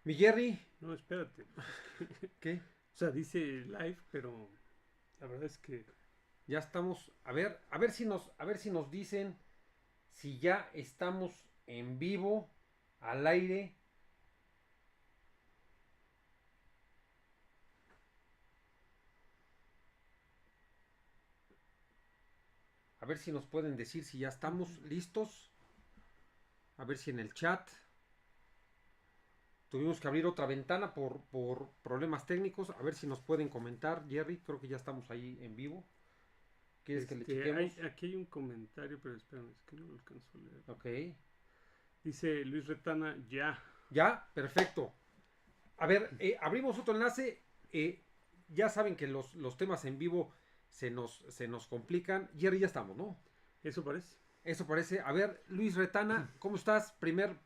Mi Jerry, No, espérate. ¿qué? O sea, dice live, pero la verdad es que Ya estamos. A ver si nos dicen si ya estamos en vivo, al aire. A ver si nos pueden decir si ya estamos listos. A ver si en el chat. Tuvimos que abrir otra ventana por problemas técnicos. A ver si nos pueden comentar. Jerry, creo que ya estamos ahí en vivo. ¿Quieres que le chequemos? aquí hay un comentario, pero espérame, es que no lo alcanzo a leer. Ok. Dice Luis Retana, ya. Ya, perfecto. A ver, abrimos otro enlace. Ya saben que los temas en vivo se nos complican. Jerry, ya estamos, ¿no? Eso parece. Eso parece. A ver, Luis Retana, ¿cómo estás? Primer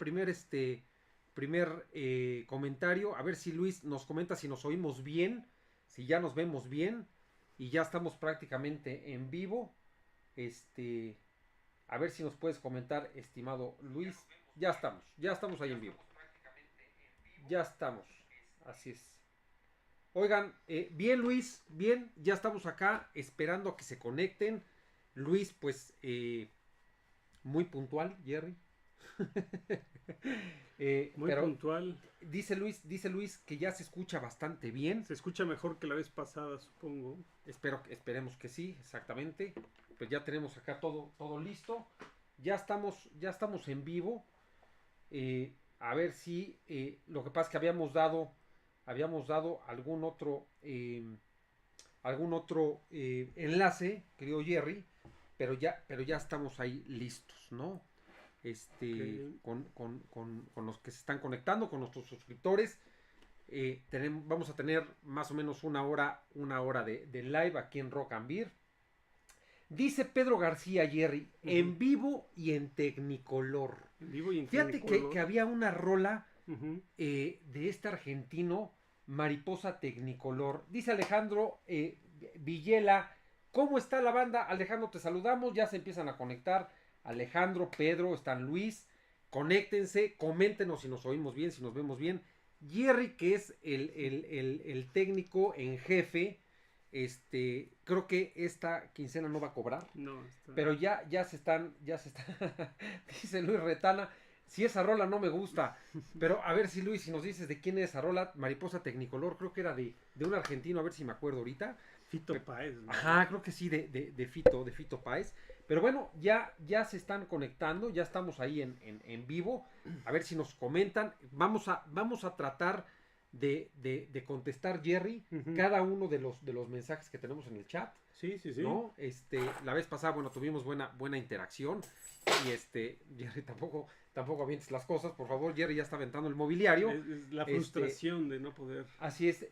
comentario. A ver si Luis nos comenta si nos oímos bien, si ya nos vemos bien y ya estamos prácticamente en vivo. Este, a ver si nos puedes comentar, estimado Luis. Ya estamos ahí en vivo. Ya estamos. Así es. Oigan, bien Luis, bien, ya estamos acá esperando a que se conecten. Luis, pues, muy puntual, Jerry. Muy Pero puntual. dice Luis que ya se escucha bastante bien. Se escucha mejor que la vez pasada, supongo. Esperemos que sí, exactamente. Pues ya tenemos acá todo listo. Ya estamos en vivo. A ver si lo que pasa es que habíamos dado algún otro enlace, querido Jerry, pero ya estamos ahí listos, ¿no? Ok. Con los que se están conectando, con nuestros suscriptores. Vamos a tener más o menos una hora de live aquí en Rock and Beer. Dice Pedro García, Jerry, Ujú. en vivo y en Tecnicolor. En vivo y en Fíjate que Technicolor. había una rola Ujú. de este argentino, Mariposa Tecnicolor. Dice Alejandro Villela, ¿cómo está la banda? Alejandro, te saludamos, ya se empiezan a conectar. Alejandro, Pedro, están Luis. Conéctense, coméntenos si nos oímos bien, si nos vemos bien. Jerry, que es el técnico en jefe, creo que esta quincena no va a cobrar. No, está. Pero ya se están, dice Luis Retana, si esa rola no me gusta, pero a ver si Luis, si nos dices de quién es esa rola, Mariposa Tecnicolor, creo que era de un argentino, a ver si me acuerdo ahorita. Fito Páez, ¿no? Ajá, creo que sí, de Fito Páez. Pero bueno, ya se están conectando, ya estamos ahí en vivo. A ver si nos comentan. Vamos a tratar de contestar, Jerry, Ujú. cada uno de los mensajes que tenemos en el chat. Sí, sí, sí. ¿No? La vez pasada, bueno, tuvimos buena interacción. Y Jerry, tampoco avientes las cosas, por favor. Jerry ya está aventando el mobiliario. Es la Este, frustración de no poder. Así es.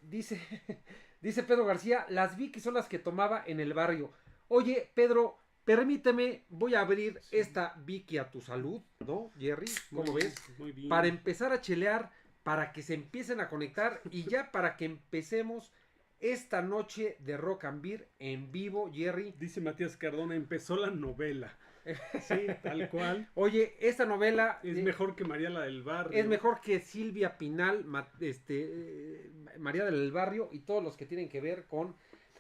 Dice Pedro García, las Vicky son las que tomaba en el barrio. Oye, Pedro, permíteme, voy a abrir Sí. esta Vicky a tu salud, ¿no, Jerry? Muy ¿Cómo bien, ves? muy Para bien. empezar a chelear, para que se empiecen a conectar y ya para que empecemos esta noche de Rock and Beer en vivo, Jerry. Dice Matías Cardona, empezó la novela. Sí, tal cual. Oye, esta novela Es mejor que María la del es barrio. mejor que Silvia Pinal, María del Barrio y todos los que tienen que ver con...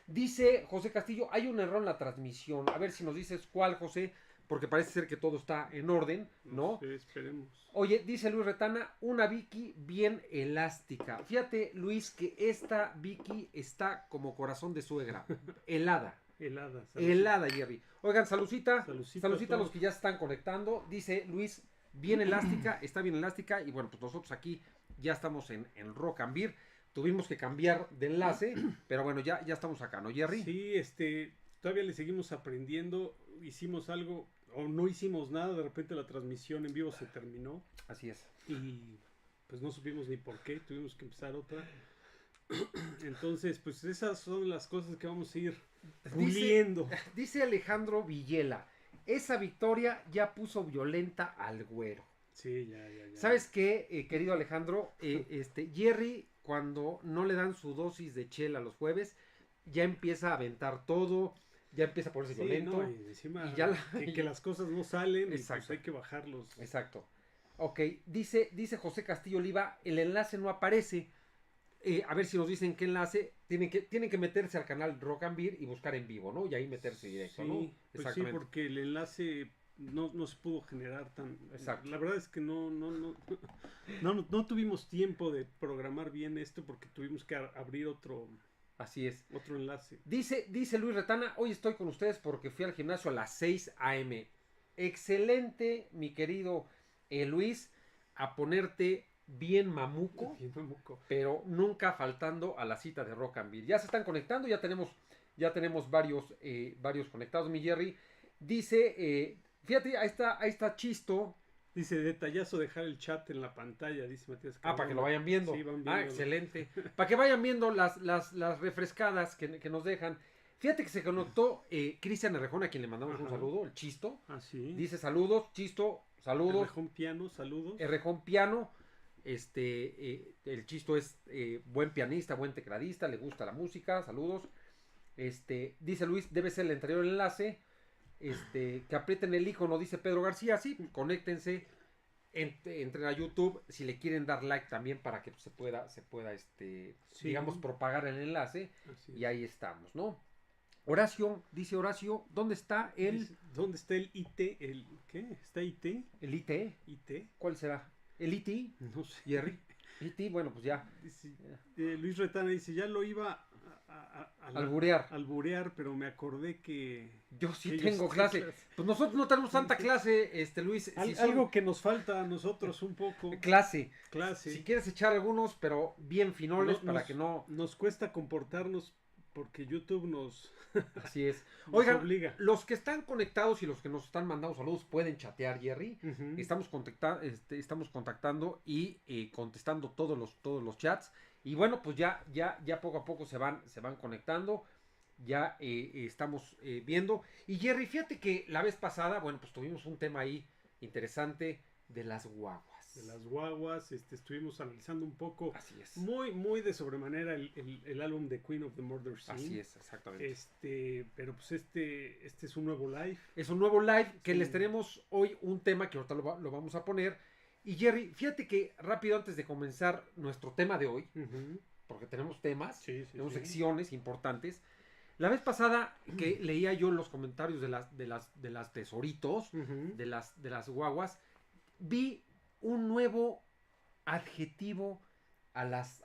Dice José Castillo, hay un error en la transmisión. A ver si nos dices cuál, José, porque parece ser que todo está en orden, No ¿no? sé, esperemos. Oye, dice Luis Retana, una Vicky bien elástica. Fíjate, Luis, que esta Vicky está como corazón de suegra, helada. Helada, saludcita. Helada, Jerry. Oigan, salucita. Saludcita a Salucita a los todos. que ya se están conectando. Dice Luis, bien elástica, está bien elástica. Y bueno, pues nosotros aquí ya estamos en Rock and Beer. Tuvimos que cambiar de enlace, pero bueno, ya estamos acá, ¿no, Jerry? Sí, todavía le seguimos aprendiendo. Hicimos algo o no hicimos nada. De repente la transmisión en vivo se terminó Así es. y pues no supimos ni por qué. Tuvimos que empezar otra. Entonces, pues esas son las cosas que vamos a ir Dice, puliendo. dice Alejandro Villela, esa victoria ya puso violenta al güero. Sí, ya, ya, ya. ¿Sabes qué, querido Alejandro? Jerry, cuando no le dan su dosis de chela los jueves, ya empieza a aventar todo, ya empieza a ponerse Sí, no, violento. y encima Y ya que las cosas no salen y pues hay Exacto, que bajarlos. exacto. Ok, dice José Castillo Oliva, el enlace no aparece. A ver si nos dicen qué enlace. Tienen que meterse al canal Rock and Beer y buscar en vivo, ¿no? Y ahí meterse directo, Sí, ¿no? pues sí, porque el enlace no se pudo generar tan... Exacto. La verdad es que no tuvimos tiempo de programar bien esto porque tuvimos que abrir Así es. otro enlace. Dice Luis Retana, hoy estoy con ustedes porque fui al gimnasio a las 6 a.m. Excelente, mi querido Luis, a ponerte bien mamuco, Bien mamuco. pero nunca faltando a la cita de Rock and Beer. Ya se están conectando, ya tenemos varios conectados, mi Jerry. Dice, fíjate, ahí está Chisto. Dice, detallazo dejar el chat en la pantalla, dice Matías Cardona. Para que lo vayan viendo. Sí, van viendo. Excelente. Para que vayan viendo las refrescadas que nos dejan. Fíjate que se conectó Cristian Errejón, a quien le mandamos un saludo, el Chisto. Sí. Dice saludos, Chisto, saludos. Errejón Piano, saludos. Errejón Piano. El Chisto es buen pianista, buen tecladista, le gusta la música, saludos. Dice Luis, debe ser el anterior enlace. Que aprieten el icono, dice Pedro García. Sí, conéctense, entren a YouTube si le quieren dar like también para que se pueda sí, digamos, propagar el enlace. Y ahí estamos, ¿no? Dice Horacio, ¿dónde está ¿Dónde está el IT? ¿Qué? ¿Está IT? ¿El IT? ¿IT? ¿Cuál será? ¿El IT? No sé. Jerry. IT, bueno, pues ya. Luis Retana dice, ya lo iba alburear, pero me acordé que... Yo sí tengo clase. Pues nosotros no tenemos tanta clase, Luis. Algo que nos falta a nosotros un poco. Clase. Si quieres echar algunos, pero bien finoles para que no... Nos cuesta comportarnos porque YouTube nos... Así es. nos Oigan, obliga. Los que están conectados y los que nos están mandando saludos pueden chatear, Jerry. Estamos contactando y contestando todos los chats. Y bueno, pues ya poco a poco se van conectando. Ya estamos viendo. Y Jerry, fíjate que la vez pasada, bueno, pues tuvimos un tema ahí interesante de las guaguas. Estuvimos analizando un poco. Así es. Muy de sobremanera el álbum de Queen of the Murder Scene. Así es, exactamente. Pero pues este es un nuevo live. Es un nuevo live que les tenemos hoy un tema que ahorita lo vamos a poner. Y Jerry, fíjate que rápido antes de comenzar nuestro tema de hoy, porque tenemos temas, tenemos secciones importantes. La vez pasada que leía yo los comentarios de las tesoritos, de las guaguas, vi un nuevo adjetivo a las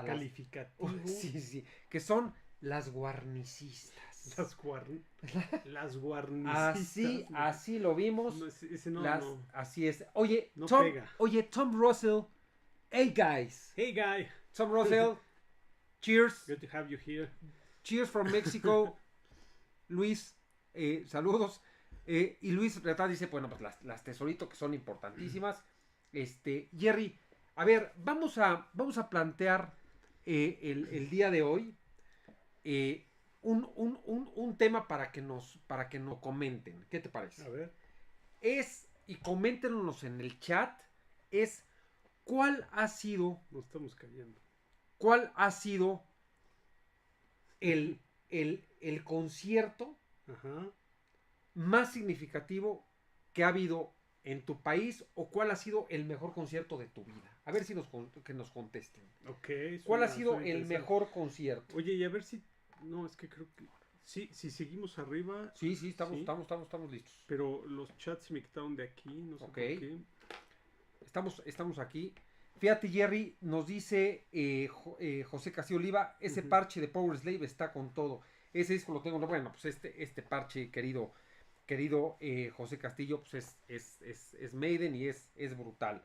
calificativo. Sí, que son las guarnicistas. Las guarnicistas. Así lo vimos. No. Así es. Oye, pega. Tom Russell. Hey guys. Hey guy. Tom Russell. Cheers. Good to have you here. Cheers from Mexico. Luis, saludos. Y Luis Retá dice, bueno, pues las tesoritos que son importantísimas. Jerry, a ver, vamos a plantear el día de hoy un tema para que nos comenten. ¿Qué te parece? A ver. Y coméntenos en el chat, ¿cuál ha sido? Nos estamos cayendo. ¿Cuál ha sido el concierto más significativo que ha habido en tu país, o cuál ha sido el mejor concierto de tu vida? A ver si que nos contesten. ¿Cuál ha sido el mejor concierto? Oye, y a ver si... No, es que creo que... Sí, si seguimos arriba... Sí, estamos listos. Pero los chats se me quitaron de aquí, no sé por qué. Estamos aquí. Fíjate, Jerry, nos dice José Castillo Oliva, ese parche de Powerslave está con todo. Ese disco lo tengo, bueno, pues este parche, querido José Castillo, pues es Maiden y es brutal.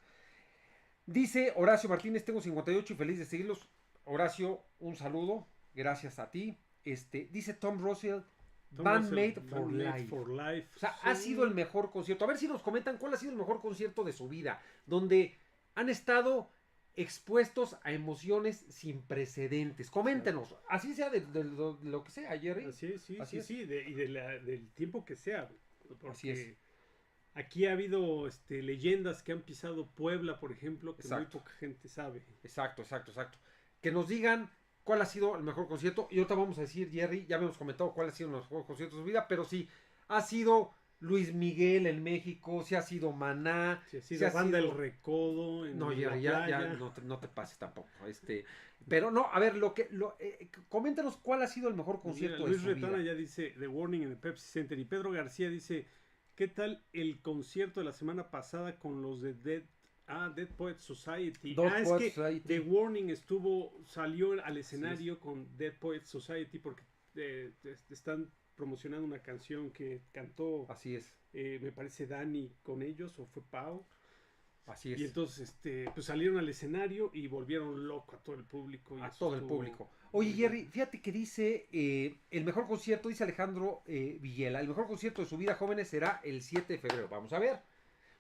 Dice Horacio Martínez, tengo 58 y feliz de seguirlos. Horacio, un saludo, gracias a ti. Dice Tom Russell, Bandmate for Life. O sea, ha sido el mejor concierto. A ver si nos comentan cuál ha sido el mejor concierto de su vida, donde han estado expuestos a emociones sin precedentes. Coméntenos, así sea de lo que sea, Jerry. Sí, del tiempo que sea. Así es. Aquí ha habido leyendas que han pisado Puebla, por ejemplo, que muy poca gente sabe. Exacto. Que nos digan cuál ha sido el mejor concierto. Y ahorita vamos a decir, Jerry, ya habíamos comentado cuál ha sido el mejor concierto de su vida, pero sí, ha sido Luis Miguel en México, si ha sido Maná, Sí, si la ha banda sido... El Recodo en No, la Jerry, ya playa. no te pases tampoco. Pero no, a ver, coméntanos cuál ha sido el mejor Pues mira, concierto de Luis su Retana vida. ya dice The Warning en el Pepsi Center y Pedro García dice, ¿qué tal el concierto de la semana pasada con los de Dead Poets Society? Dos Es Poets que The Society. Warning salió al escenario con Dead Poets Society porque están promocionando una canción que cantó, Así es, me parece Dani con ellos o fue Pau. así Y es. entonces pues salieron al escenario y volvieron loco a todo el público y A eso todo el estuvo público. Oye, muy Jerry, bueno. fíjate que dice el mejor concierto, dice Alejandro Villela, el mejor concierto de su vida, jóvenes, será el 7 de febrero. Vamos a ver.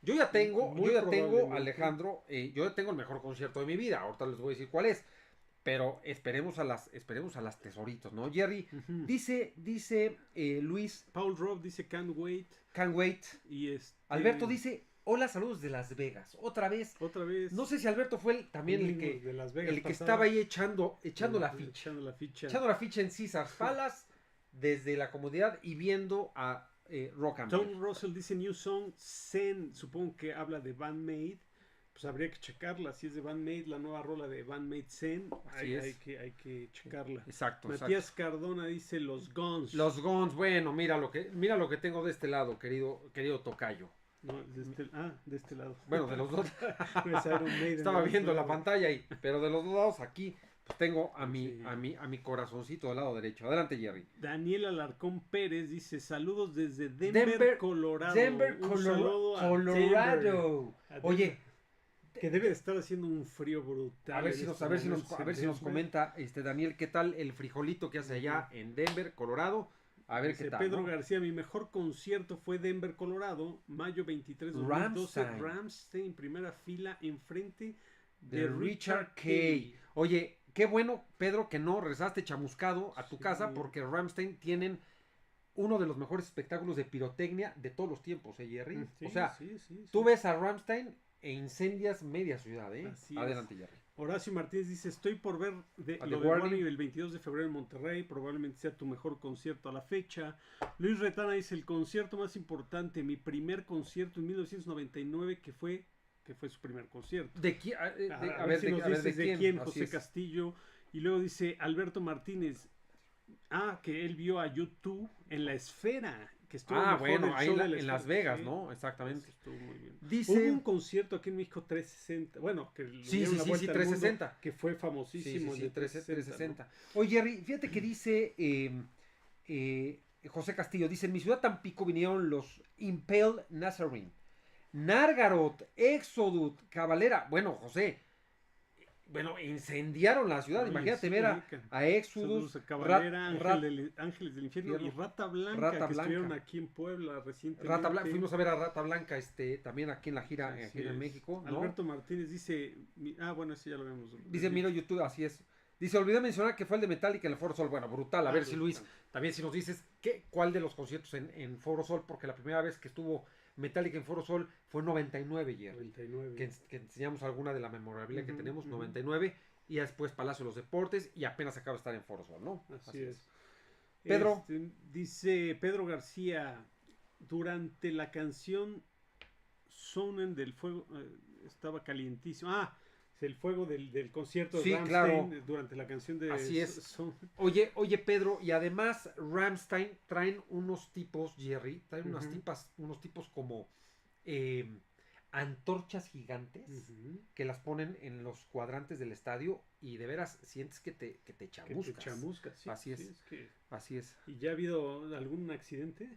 Yo Muy ya tengo, probablemente. Alejandro, yo ya tengo el mejor concierto de mi vida. Ahorita les voy a decir cuál es. Pero esperemos a las tesoritos, ¿no? Jerry, Ujú. dice Luis, Paul Robb dice Can't Wait. can't wait. Y Alberto dice, hola, saludos de Las Vegas. Otra vez. otra vez No sé si Alberto fue también el mismo de Las Vegas el que pasado, estaba ahí echando la ficha. echando la ficha. Echando la ficha en Caesars Palace desde la comodidad y viendo a Rock and Roll. Tom Russell dice New Song Zen. Supongo que habla de Bandmate. Pues habría que checarla. Si es de Bandmate, la nueva rola de Bandmate Zen. Así es. Hay que checarla. Exacto, Matías exacto. Cardona dice Los Guns. Los Guns, bueno, mira lo que tengo de este lado, querido tocayo. No, de este lado. Bueno, de los dos. Es Iron Maiden, Estaba de este viendo la lado. pantalla ahí, pero de los dos lados aquí pues tengo Sí. a mi corazoncito del lado derecho. Adelante, Jerry. Daniel Alarcón Pérez dice saludos desde Denver, Colorado. Denver, Un saludo a Colorado. Denver. A Denver, Oye, que debe de estar haciendo un frío brutal. a ver en si nos, estos a ver si nos, momentos a en ver si nos Denver. comenta Daniel qué tal el frijolito que hace allá en Denver, Colorado. A ver Dice qué tal. Pedro ¿no? García, mi mejor concierto fue Denver, Colorado, mayo 23 de 2012. Rammstein, primera fila enfrente de Richard Kay. Oye, qué bueno, Pedro, que no regresaste chamuscado a tu Sí. casa porque Rammstein tienen uno de los mejores espectáculos de pirotecnia de todos los tiempos, Jerry. Sí, O sea, sí. tú ves a Rammstein e incendias media ciudad, ¿eh? Así Adelante, Jerry. Horacio Martínez dice, estoy por ver A lo The de Warning. Warning el 22 de febrero en Monterrey, probablemente sea tu mejor concierto a la fecha. Luis Retana dice, el concierto más importante, mi primer concierto en 1999, que fue su primer concierto. ¿De quién? A ver si nos dices de quién, Así José es. Castillo. Y luego dice Alberto Martínez, que él vio a YouTube en la Esfera, que estuvo mejor bueno, el ahí show de la en Las Esfera. Vegas, Sí, ¿no? Exactamente. eso estuvo muy bien. Dice... Hubo un concierto aquí en México 360, bueno, que le Sí, dieron la vuelta al mundo, 360. que fue Sí, famosísimo, el de 360. Oye, Jerry, fíjate que dice José Castillo, dice, en mi ciudad Tampico vinieron los Impale Nazarene, Nargarot, Exodus, Cavalera. Bueno, José, incendiaron la ciudad. Oye, Imagínate sí, ver Mica. a Exodus, Saludos a Cabalera, Rat- Ángeles del Infierno y Infierno, Rata Blanca, Rata que Blanca. estuvieron aquí en Puebla recientemente. Fuimos a ver a Rata Blanca también aquí en la gira Así aquí en es. México, ¿no? Alberto Martínez dice, bueno, ese ya lo vemos. Dice, miro YouTube, así es. Dice, olvidé mencionar que fue el de Metallica en el Foro Sol. Bueno, brutal. A ver si Luis, también si nos dices cuál de los conciertos en Foro Sol, porque la primera vez que estuvo Metallica en Foro Sol fue en 99, Jerry. 99. Que enseñamos alguna de la memorabilidad que Ujú, tenemos, ujú. 99, y después Palacio de los Deportes, y apenas acaba de estar en Foro Sol, ¿no? Así es. Pedro. Dice Pedro García, durante la canción Sonen del Fuego, estaba calientísimo. Es el fuego del concierto de Sí, Rammstein, claro. durante la canción de Así es. Oye, Pedro, y además Rammstein traen unos tipos, Jerry, traen unos tipos como antorchas gigantes que las ponen en los cuadrantes del estadio y de veras sientes que te chamuscas. Que te chamuscas, sí. Así es. Sí, Así es. ¿Y ya ha habido algún accidente?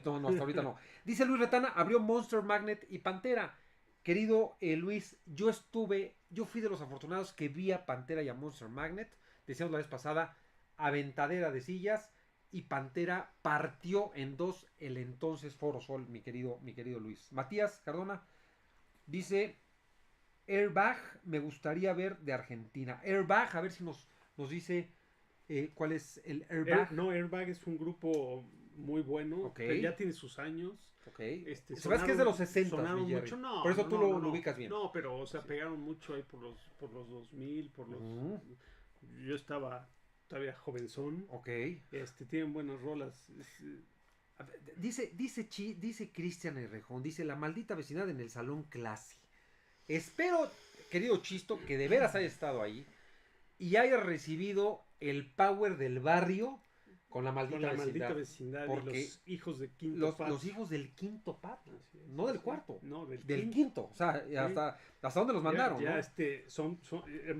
No, hasta ahorita no. Dice Luis Retana, abrió Monster Magnet y Pantera. Querido Luis, yo fui de los afortunados que vi a Pantera y a Monster Magnet. Decíamos la vez pasada, aventadera de sillas, y Pantera partió en dos el entonces Foro Sol, mi querido Luis. Matías Cardona dice, Airbag, me gustaría ver de Argentina. Airbag, a ver si nos dice cuál es el Airbag. Airbag es un grupo muy bueno, que ya tiene sus años. Ok. Sonaron, que es de los 60, sonaron mucho, no. Por eso tú lo no. ubicas bien. No, pero, o sea, pegaron mucho ahí por los 2000, yo estaba todavía jovenzón. Ok. Tienen buenas rolas. Dice Cristian Herrejón, dice la maldita vecindad en el Salón Clase. Espero, querido Chisto, que de veras haya estado ahí y haya recibido el power del barrio con la maldita vecindad porque y los hijos de quinto patio. Los hijos del quinto patio, no del cuarto, no, del quinto. O sea, sí. hasta dónde los mandaron, ya, ¿no? Son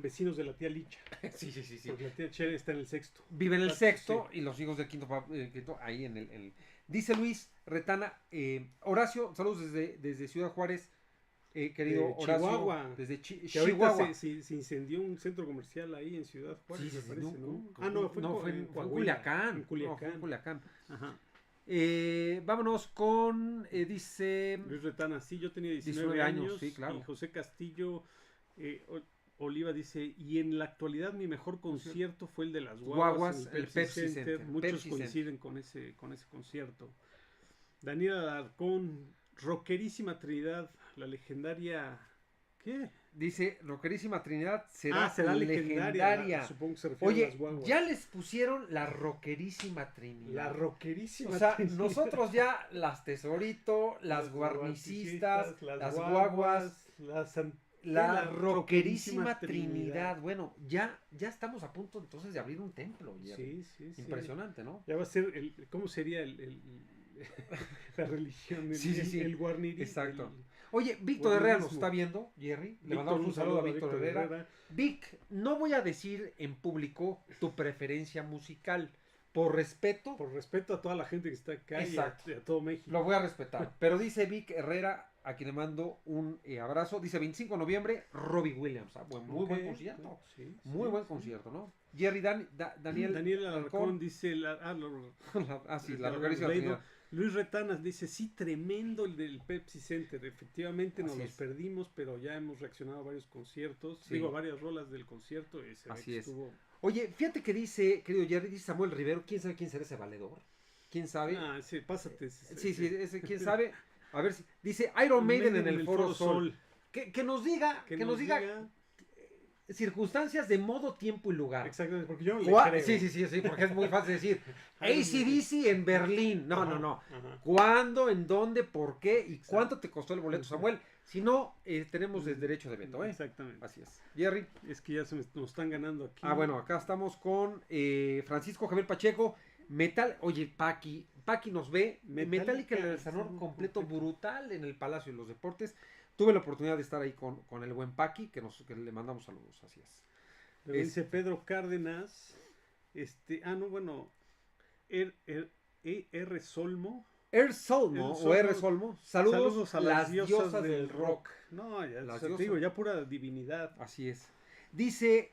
vecinos de la tía Licha. sí. Porque la tía Licha está en el sexto. Vive en el sexto, sí. Y los hijos del quinto ahí en el... Dice Luis Retana, Horacio, saludos desde Ciudad Juárez. Querido Horacio, Chihuahua. Desde Chihuahua. Se incendió un centro comercial ahí en Ciudad Juárez, me parece, ¿no? Fue en Culiacán. En Culiacán. No, fue en Culiacán. Ajá. Vámonos con, dice... Luis Retana, sí, yo tenía 19 años. Sí, claro. Y José Castillo Oliva dice, y en la actualidad mi mejor concierto fue el de las Guaguas el Pepsi Center. Muchos Pepsi coinciden Center. con ese concierto. Daniel Alarcón, rockerísima Trinidad, la legendaria... ¿Qué? Dice, rockerísima Trinidad será legendaria. Supongo que se refiere a las Guaguas. Ya les pusieron la rockerísima Trinidad. La rockerísima Trinidad. O sea, nosotros ya las Tesorito, las guarnicistas, las Guaguas, la rockerísima Trinidad. Bueno, ya estamos a punto entonces de abrir un templo. Sí. Impresionante, ¿no? Ya va a ser, ¿cómo sería la religión? El guarnirí. Exacto. Oye, Víctor Herrera nos está viendo, Jerry. Le mandamos un saludo a Víctor Herrera. Vic, no voy a decir en público tu preferencia musical. Por respeto. Por respeto a toda la gente que está acá. Exacto. Y a todo México. Lo voy a respetar. Pero dice Vic Herrera, a quien le mando un abrazo. Dice 25 de noviembre, Robbie Williams. Muy buen concierto. Muy buen concierto, ¿no? Jerry, Daniel Alarcón dice... la rockerísima Trinidad. Luis Retanas dice, sí, tremendo el del Pepsi Center. Efectivamente nos los perdimos, pero ya hemos reaccionado a varios conciertos. Sí. Digo, a varias rolas del concierto. Y Así es. Oye, fíjate que dice, querido Jerry, dice Samuel Rivero, ¿quién sabe quién será ese valedor? ¿Quién sabe? Sí, pásate. ¿Quién sabe? A ver si... Dice Iron Maiden en el Foro Sol. Que nos diga... Que nos diga circunstancias de modo, tiempo y lugar. Exactamente, porque yo no le creo. Sí, porque es muy fácil decir AC/DC en Berlín. No. Ajá. ¿Cuándo, en dónde, por qué y cuánto te costó el boleto, Samuel? Si no, tenemos el derecho de veto, Exactamente. Así es. Jerry. Es que ya nos están ganando aquí. Bueno, acá estamos con Francisco Javier Pacheco. Oye, Paqui nos ve. Metallica en el salón completo brutal en el Palacio de los Deportes. Tuve la oportunidad de estar ahí con el buen Paqui, que le mandamos saludos, así es. Dice Pedro Cárdenas, R. Solmo. Saludos a las diosas del rock. No, ya pura divinidad. Así es. Dice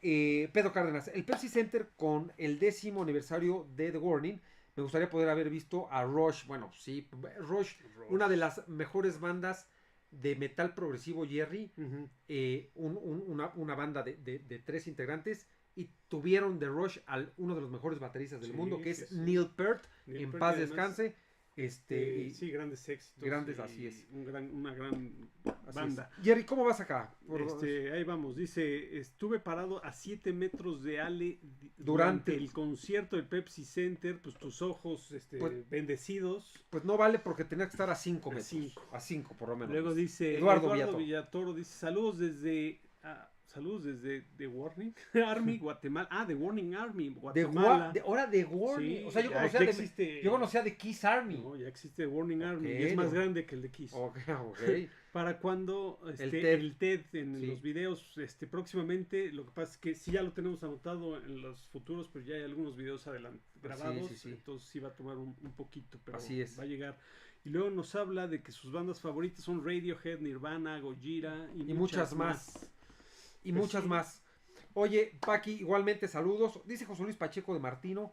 Pedro Cárdenas, el Pepsi Center con el 10º aniversario de The Warning, me gustaría poder haber visto a Rush. Bueno, sí, Rush. Una de las mejores bandas de metal progresivo, Jerry. Una banda de 3 integrantes, y tuvieron de Rush uno de los mejores bateristas del mundo, que es Neil Peart, en paz descanse. Grandes éxitos. Así es. Una gran banda. Jerry, ¿cómo vas acá? Ahí vamos. Dice, estuve parado a 7 metros de Ale durante el concierto del Pepsi Center. Pues tus ojos bendecidos. Pues no vale, porque tenía que estar a 5 metros. A 5 por lo menos. Luego dice Eduardo Villatoro dice, saludos desde The Warning Army, Guatemala. The Warning Army, Guatemala. Ahora The Warning. Sí, o sea, yo conocía de Kiss Army. No, ya existe Warning Army. Y es más grande que el de Kiss. Okay. Para cuando el TED en los videos, próximamente, lo que pasa es que sí ya lo tenemos anotado en los futuros, pero ya hay algunos videos grabados. Sí. Entonces sí va a tomar un poquito, pero así es. Va a llegar. Y luego nos habla de que sus bandas favoritas son Radiohead, Nirvana, Gojira y muchas más. Y muchas más. Oye, Paqui, igualmente saludos. Dice José Luis Pacheco de Martino.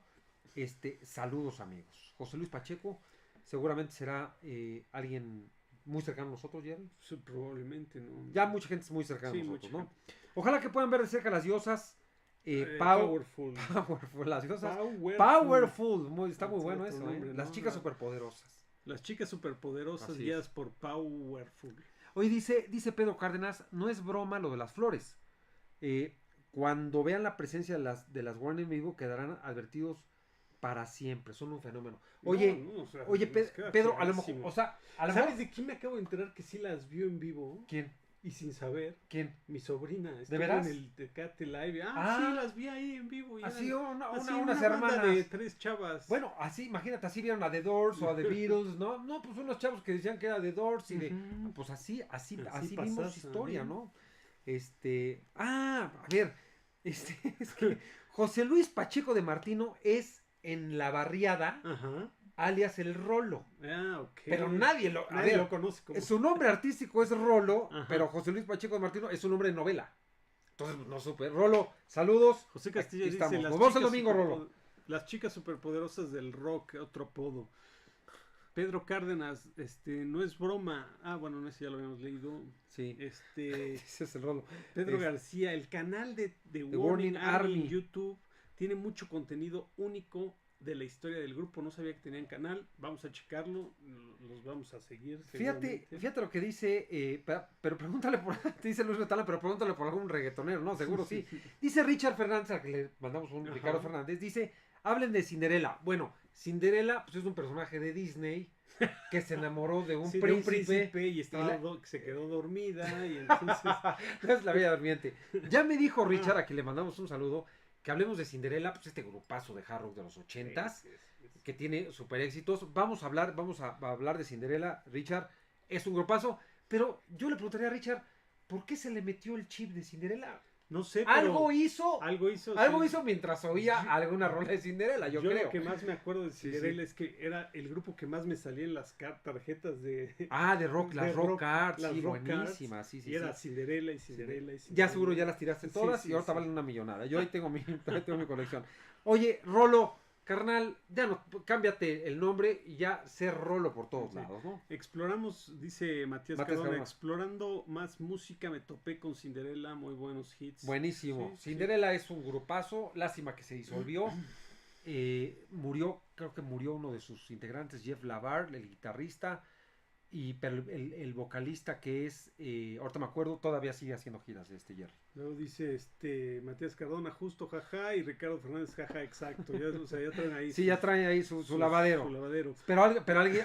Saludos, amigos. José Luis Pacheco seguramente será alguien muy cercano a nosotros, Jerry. Sí, probablemente, ¿no? Ya mucha gente es muy cercana a nosotros, ¿no? Ojalá que puedan ver de cerca las diosas. Powerful. Las diosas. Powerful. Está muy bueno eso, nombre, Las chicas superpoderosas. Las chicas superpoderosas guiadas por Powerful. Hoy dice Pedro Cárdenas, no es broma lo de las flores. Cuando vean la presencia de las Warner en vivo, quedarán advertidos para siempre, son un fenómeno. Oye, No, o sea, oye, nos queda Pedro, a lo mejor, clarísimo. o sea, a lo ¿Sabes mejor, de quién me acabo de enterar que sí las vio en vivo? ¿quién? Y sin saber, ¿Quién? mi sobrina estuvo veras? en el Tecate Live. Sí, Ah, las vi ahí en vivo. Y así eran así unas una banda hermanas. de 3 chavas. Bueno, así, imagínate, así vieron a The Doors o a The Beatles, ¿no? No, pues unos chavos que decían que era The Doors y de, Ujú. pues Así así vimos pasasa, historia, ¿eh? ¿no? A ver, es que José Luis Pacheco de Martino es en La Barriada, Ajá. alias El Rolo. Ok. Pero a Nadie lo ver, conoce como. su nombre artístico es Rolo, Ajá. pero José Luis Pacheco de Martino es su nombre de novela. Entonces, pues, no supe. Rolo, saludos. José Castillo Aquí dice: estamos. las Nos vemos el chicas domingo, Rolo. las chicas superpoderosas del rock, otro apodo. Pedro Cárdenas, no es broma. Bueno, no sé si ya lo habíamos leído. Sí. Este, Ese es el Rolo. Pedro Es- García, el canal de The Warning Warning Army en Army. YouTube tiene mucho contenido único de la historia del grupo. No sabía que tenían canal. Vamos a checarlo. Los vamos a seguir. Fíjate lo que dice, pero pregúntale por, te dice Luis Retala, pero pregúntale por algún reggaetonero, ¿no? Seguro sí. Dice Richard Fernández, a que le mandamos un Ajá. Ricardo Fernández, dice, hablen de Cinderella. Bueno, Cinderella pues es un personaje de Disney que se enamoró de un Sí, príncipe. y estaba se quedó dormida y entonces Es la bella durmiente. Ya me dijo Richard, a quien le mandamos un saludo, que hablemos de Cinderella, pues este grupazo de hard rock de los 80s, que tiene super éxitos. Vamos a hablar de Cinderella, Richard. Es un grupazo, pero yo le preguntaría a Richard, ¿por qué se le metió el chip de Cinderella? no sé, Algo pero hizo, algo hizo. algo Sí. hizo mientras oía alguna rola de Cinderella, yo creo. Lo que más me acuerdo de Sí, Cinderella sí. es que era el grupo que más me salía en las tarjetas de De rock, las de rock cards, las sí, rock cards, buenísimas, sí, y era sí. Cinderella y Cinderella y Ya Cinderella. seguro ya las tiraste Sí, todas sí, y ahorita sí. valen una millonada. Yo ahí tengo mi colección. Oye, Rolo, carnal, ya no, cámbiate el nombre y ya sé Rolo por todos Sí. lados, ¿no? Exploramos, dice Matías Matías Cardona, Cardona. explorando más música, me topé con Cinderella, muy buenos hits. Buenísimo. Sí, Cinderella es un grupazo, lástima que se disolvió. Creo que murió uno de sus integrantes, Jeff Lavar, el guitarrista. Pero el vocalista que es, ahorita me acuerdo, todavía sigue haciendo giras de Jerry. Luego dice Matías Cardona, justo jaja, y Ricardo Fernández, jaja, exacto. Ya, o sea, ya traen ahí. Sí, ya trae ahí su lavadero. Su lavadero. Pero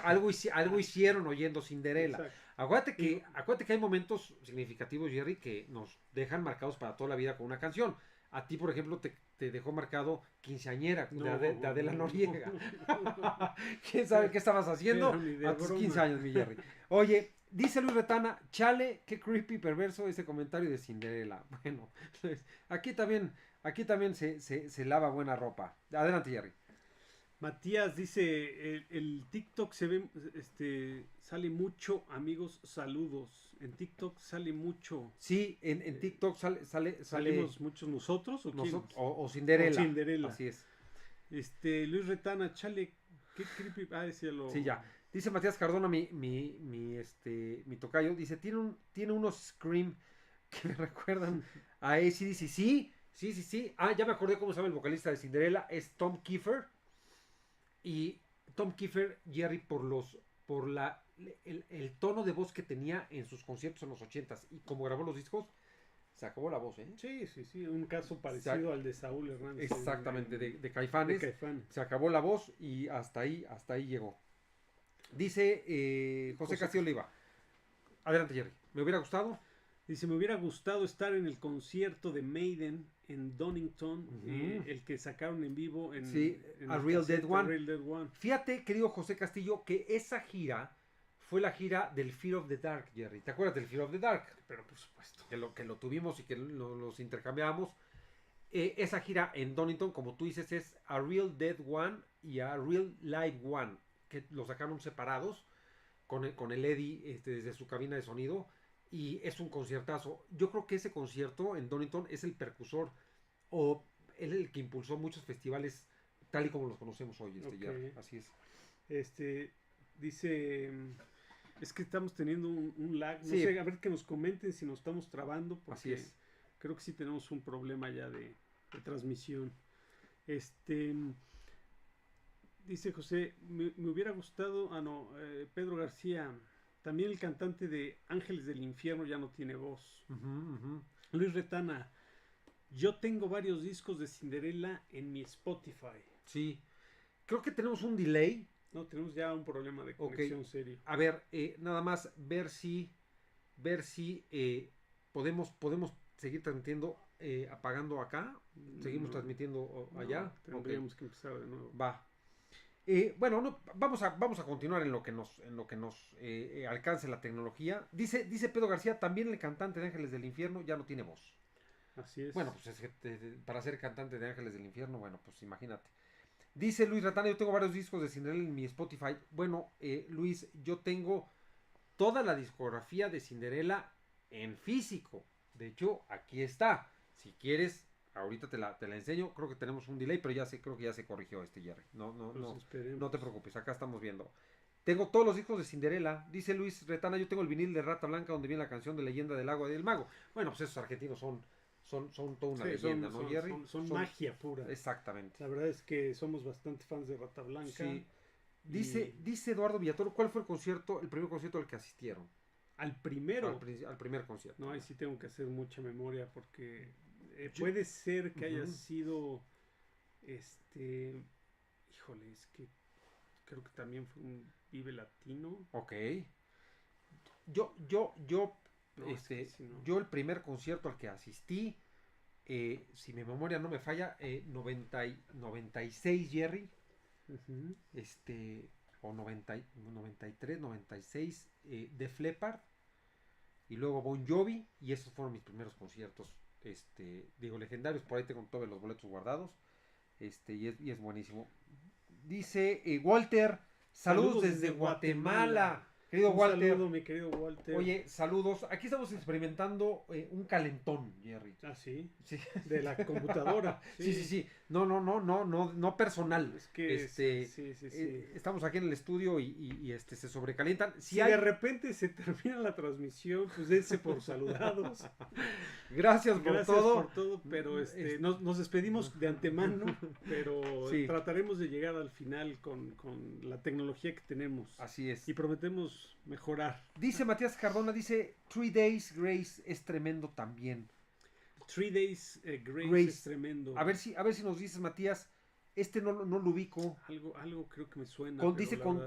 algo hicieron oyendo Cinderella. Exacto. Acuérdate que hay momentos significativos, Jerry, que nos dejan marcados para toda la vida con una canción. A ti, por ejemplo, te dejó marcado Quinceañera de Adela Noriega. ¿Quién sabe qué estabas haciendo a tus 15 años, mi Jerry? Oye, dice Luis Retana, chale, qué creepy perverso ese comentario de Cinderella. Bueno, aquí también se lava buena ropa. Adelante, Jerry. Matías dice, el TikTok se ve, sale mucho, amigos, saludos. En TikTok sale mucho. Sí, en TikTok ¿Salimos muchos nosotros o quién? O Cinderella. O Cinderella. Así es. Luis Retana, chale, qué creepy. Decíalo. Sí, ya. Dice Matías Cardona, mi tocayo, dice, tiene unos scream que me recuerdan a AC/DC. Sí. Ya me acordé cómo se llama el vocalista de Cinderella, es Tom Kiefer. Y Tom Kiefer, Jerry, por el tono de voz que tenía en sus conciertos en los 80s y como grabó los discos, se acabó la voz, ¿eh? Sí, un caso parecido al de Saúl Hernández. Exactamente, de Caifanes. Se acabó la voz y hasta ahí llegó. Dice José Castillo Oliva. Adelante, Jerry. ¿Me hubiera gustado? Dice, me hubiera gustado estar en el concierto de Maiden en Donington, el que sacaron en vivo en A Real Dead One. Fíjate, querido José Castillo, que esa gira fue la gira del Fear of the Dark, Jerry. ¿Te acuerdas del Fear of the Dark? Pero por supuesto. Que lo tuvimos y que los intercambiamos. Esa gira en Donington, como tú dices, es A Real Dead One y A Real Live One, que lo sacaron separados con el Eddie desde su cabina de sonido. Y es un conciertazo. Yo creo que ese concierto en Donington es el precursor o el que impulsó muchos festivales tal y como los conocemos hoy. Okay. Así es. Dice, es que estamos teniendo un lag. No Sí. sé, a ver que nos comenten si nos estamos trabando. Porque así es. Creo que sí tenemos un problema ya de transmisión. Dice José, me hubiera gustado, Pedro García, también el cantante de Ángeles del Infierno ya no tiene voz. Luis Retana, yo tengo varios discos de Cinderella en mi Spotify. Sí, Creo que tenemos un delay. No, tenemos ya un problema de conexión serio. A ver, nada más ver si podemos seguir transmitiendo apagando acá. Seguimos transmitiendo allá. Tendríamos que empezar de nuevo. Va. Bueno, no, vamos a continuar en lo que nos alcance la tecnología. Dice Pedro García, también el cantante de Ángeles del Infierno ya no tiene voz. Así es. Bueno, pues es que para ser cantante de Ángeles del Infierno, bueno, pues imagínate. Dice Luis Ratana, yo tengo varios discos de Cinderella en mi Spotify. Bueno, Luis, yo tengo toda la discografía de Cinderella en físico. De hecho, aquí está. Si quieres, ahorita te la enseño. Creo que tenemos un delay, pero creo que ya se corrigió Jerry. No te preocupes, acá estamos viendo. Tengo todos los discos de Cinderella. Dice Luis Retana, yo tengo el vinil de Rata Blanca donde viene la canción de Leyenda del Agua y del Mago. Bueno, pues esos argentinos son toda una leyenda, ¿no, Jerry? Son magia pura. Exactamente. La verdad es que somos bastante fans de Rata Blanca. Sí. Dice Eduardo Villatoro, ¿cuál fue el primer concierto al que asistieron? Al primero. Al primer concierto. No, ahí sí tengo que hacer mucha memoria porque puede ser que haya sido híjole, es que creo que también fue un Vive Latino. Ok. Yo el primer concierto al que asistí, si mi memoria no me falla, 96, Jerry. O 93, 96, Def Leppard. Y luego Bon Jovi. Y esos fueron mis primeros conciertos. Legendarios. Por ahí tengo todos los boletos guardados. Y es buenísimo. Dice Walter, saludos desde Guatemala. Querido Walter. Saludo, mi querido Walter. Oye, saludos. Aquí estamos experimentando un calentón, Jerry. Ah, sí. Sí. De la computadora. Sí. No personal. Es que estamos aquí en el estudio y se sobrecalientan. Si de repente se termina la transmisión, pues dense por saludados. Gracias por todo, pero nos despedimos de antemano, pero trataremos de llegar al final con la tecnología que tenemos. Así es. Y prometemos mejorar. Dice Matías Cardona, 3 Days Grace es tremendo también. 3 Days Grace es tremendo. A ver si nos dices, Matías, no lo ubico. Algo creo que me suena. Dice con